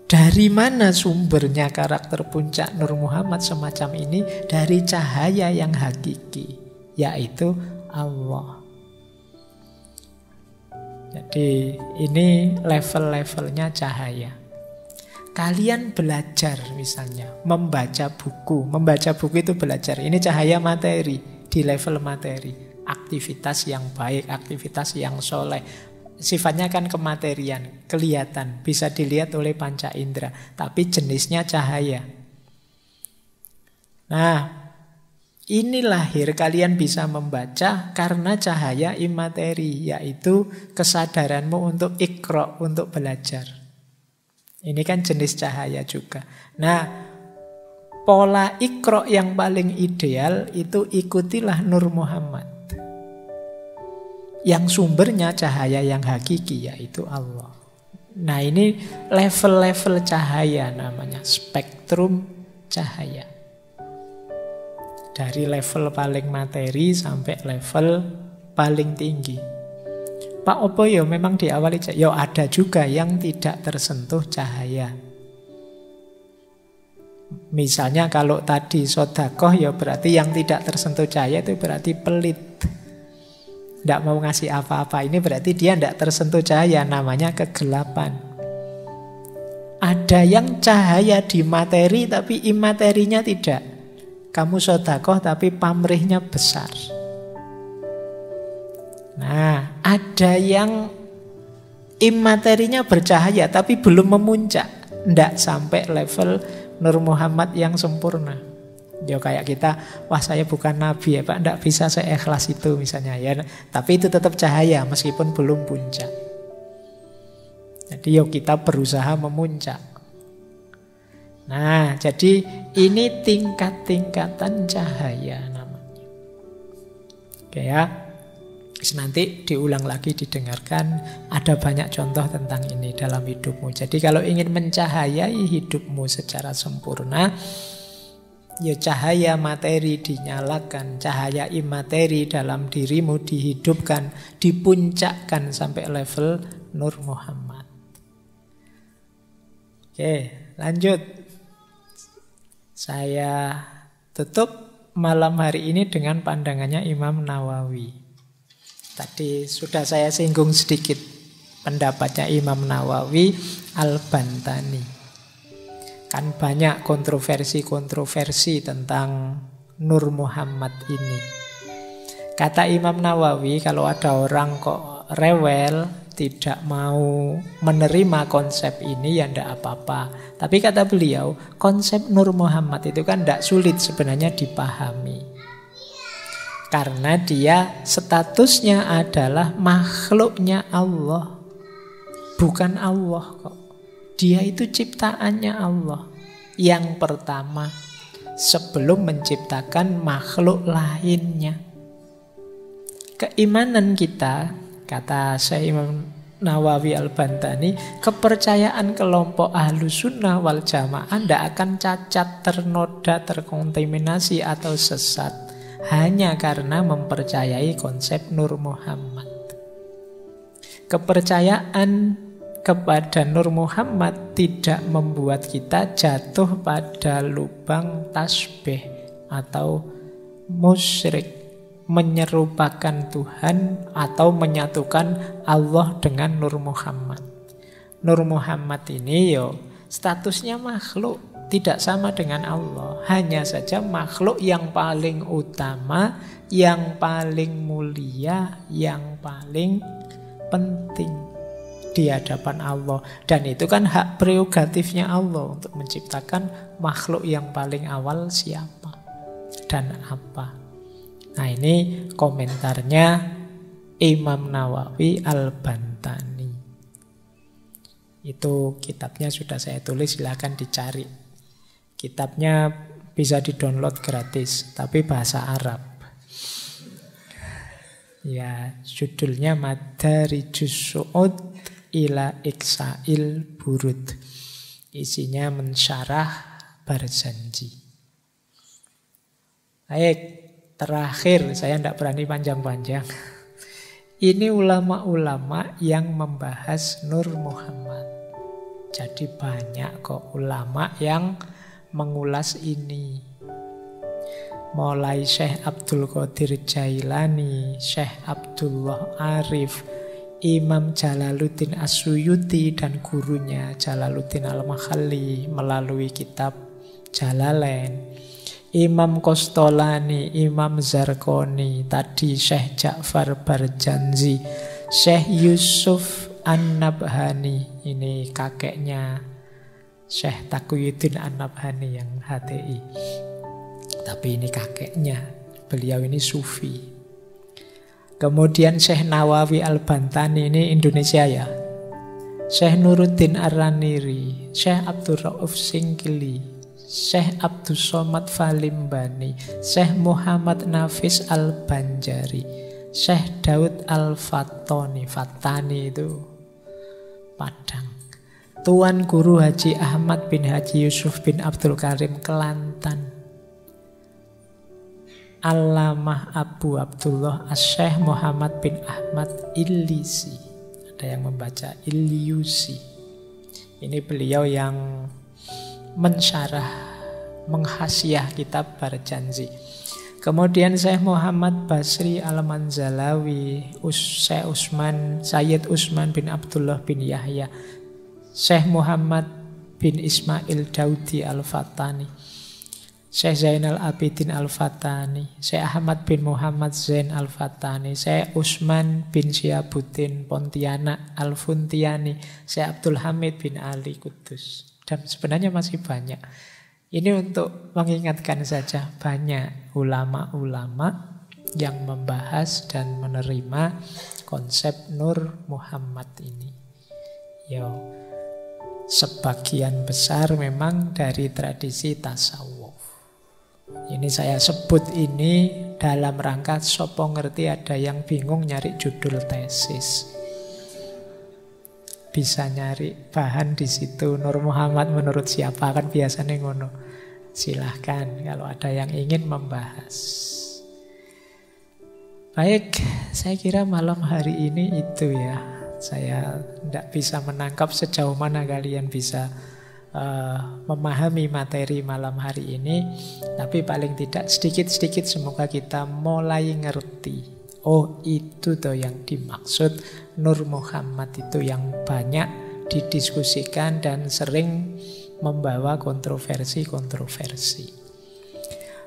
Speaker 1: Dari mana sumbernya karakter puncak Nur Muhammad semacam ini? Dari cahaya yang hakiki, yaitu Allah. Jadi ini level-levelnya cahaya. Kalian belajar misalnya, membaca buku. Membaca buku itu belajar. Ini cahaya materi, di level materi. Aktivitas yang baik, aktivitas yang soleh. Sifatnya kan kematerian, kelihatan, bisa dilihat oleh panca indera. Tapi jenisnya cahaya. Nah, ini lahir kalian bisa membaca karena cahaya imateri, yaitu kesadaranmu untuk iqra, untuk belajar. Ini kan jenis cahaya juga. Nah, pola iqra yang paling ideal itu ikutilah Nur Muhammad. Yang sumbernya cahaya yang hakiki, yaitu Allah. Nah, ini level-level cahaya namanya, spektrum cahaya. Dari level paling materi sampai level paling tinggi. Pak opo ya memang diawali cahaya. Ya ada juga yang tidak tersentuh cahaya. Misalnya kalau tadi sedekah, ya berarti yang tidak tersentuh cahaya itu berarti pelit. Tidak mau ngasih apa-apa. Ini berarti dia tidak tersentuh cahaya, namanya kegelapan. Ada yang cahaya di materi tapi imaterinya tidak. Kamu sedekah tapi pamrihnya besar. Nah, ada yang imaterinya bercahaya tapi belum memuncak. Tidak sampai level Nur Muhammad yang sempurna. Ya kayak kita, wah saya bukan nabi ya Pak, tidak bisa seikhlas itu misalnya ya. Tapi itu tetap cahaya meskipun belum puncak. Jadi yuk kita berusaha memuncak. Nah, jadi ini tingkat-tingkatan cahaya namanya. Oke ya. Nanti diulang lagi, didengarkan. Ada banyak contoh tentang ini dalam hidupmu. Jadi kalau ingin mencahayai hidupmu secara sempurna, ya cahaya materi dinyalakan, cahaya imateri dalam dirimu dihidupkan, dipuncakkan sampai level Nur Muhammad. Oke, lanjut. Saya tutup malam hari ini dengan pandangannya Imam Nawawi. Tadi sudah saya singgung sedikit pendapatnya Imam Nawawi Al-Bantani. Kan banyak kontroversi-kontroversi tentang Nur Muhammad ini. Kata Imam Nawawi, kalau ada orang kok rewel, tidak mau menerima konsep ini, ya ndak apa-apa. Tapi kata beliau, konsep Nur Muhammad itu kan ndak sulit sebenarnya dipahami. Karena dia statusnya adalah makhluknya Allah. Bukan Allah kok. Dia itu ciptaannya Allah. Yang pertama, sebelum menciptakan makhluk lainnya. Keimanan kita, kata Syekh Imam Nawawi Al-Bantani, kepercayaan kelompok Ahlus Sunnah wal Jamaah tidak akan cacat, ternoda, terkontaminasi atau sesat hanya karena mempercayai konsep Nur Muhammad. Kepercayaan kepada Nur Muhammad tidak membuat kita jatuh pada lubang tasbih atau musyrik, menyerupakan Tuhan atau menyatukan Allah dengan Nur Muhammad. Nur Muhammad ini statusnya makhluk, tidak sama dengan Allah. Hanya saja makhluk yang paling utama, yang paling mulia, yang paling penting di hadapan Allah. Dan itu kan hak prerogatifnya Allah untuk menciptakan makhluk yang paling awal siapa dan apa. Nah, ini komentarnya Imam Nawawi Al-Bantani. Itu kitabnya sudah saya tulis, silakan dicari. Kitabnya bisa di-download gratis, tapi bahasa Arab. Ya, judulnya Madarijus Su'ud ila Iksa'il Burud. Isinya mensyarah Barzanji. Baik, terakhir, saya tidak berani panjang-panjang. Ini ulama-ulama yang membahas Nur Muhammad. Jadi banyak kok ulama yang mengulas ini. Mulai Syekh Abdul Qadir Jailani, Syekh Abdullah Arif, Imam Jalaluddin As-Suyuti dan gurunya Jalaluddin Al-Makhalli melalui kitab Jalalain, Imam Qostolani, Imam Zarqoni, tadi Syekh Ja'far Barjanzi, Syekh Yusuf An-Nabhani, ini kakeknya Syekh Taqiyuddin An-Nabhani yang HTI. Tapi ini kakeknya, beliau ini sufi. Kemudian Syekh Nawawi Al-Bantani, ini Indonesia ya. Syekh Nuruddin Ar-Raniri, Syekh Abdul Rauf Singkili, Syekh Abdul Somad Falimbani, Syekh Muhammad Nafis Al-Banjari, Syekh Daud Al-Fattani, Fattani itu Padang, Tuan Guru Haji Ahmad bin Haji Yusuf bin Abdul Karim Kelantan, Allamah Abu Abdullah Syekh Muhammad bin Ahmad Illisi, ada yang membaca Ilyusi. Ini beliau yang mensyarah, menghasiah kitab Barzanji. Kemudian Syekh Muhammad Basri Al-Manzalawi, Syekh Sayyid Usman bin Abdullah bin Yahya, Syekh Muhammad bin Ismail Daudi Al-Fatani, Syekh Zainal Abidin Al-Fatani, Syekh Ahmad bin Muhammad Zain Al-Fatani, Syekh Usman bin Syiabuddin Pontianak Al-Funtiani, Syekh Abdul Hamid bin Ali Kudus. Dan sebenarnya masih banyak. Ini untuk mengingatkan saja, banyak ulama-ulama yang membahas dan menerima konsep Nur Muhammad ini. Sebagian besar memang dari tradisi tasawuf. Ini saya sebut ini dalam rangka sopo ngerti ada yang bingung nyari judul tesis. Bisa nyari bahan di situ. Nur Muhammad menurut siapa, kan biasanya ngono. Silahkan kalau ada yang ingin membahas. Baik, saya kira malam hari ini itu ya. Saya tidak bisa menangkap sejauh mana kalian bisa memahami materi malam hari ini. Tapi paling tidak sedikit-sedikit semoga kita mulai ngerti. Oh, itu tuh yang dimaksud Nur Muhammad itu, yang banyak didiskusikan dan sering membawa kontroversi-kontroversi.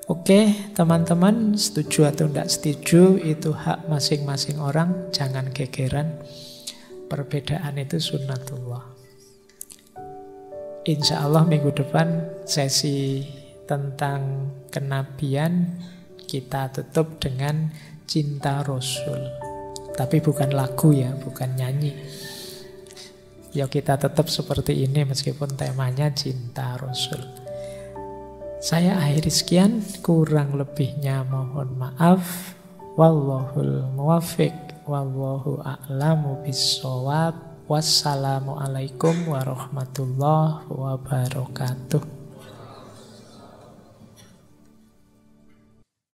Speaker 1: Oke, teman-teman, setuju atau tidak setuju itu hak masing-masing orang, jangan gegeran. Perbedaan itu sunnatullah. Insya Allah minggu depan sesi tentang kenabian kita tutup dengan cinta Rasul. Tapi bukan lagu ya, bukan nyanyi. Ya kita tetap seperti ini meskipun temanya cinta Rasul. Saya akhiri sekian, kurang lebihnya mohon maaf. Wallahul muwaffiq, wallahu a'lamu bissawab. Wassalamualaikum warahmatullahi wabarakatuh.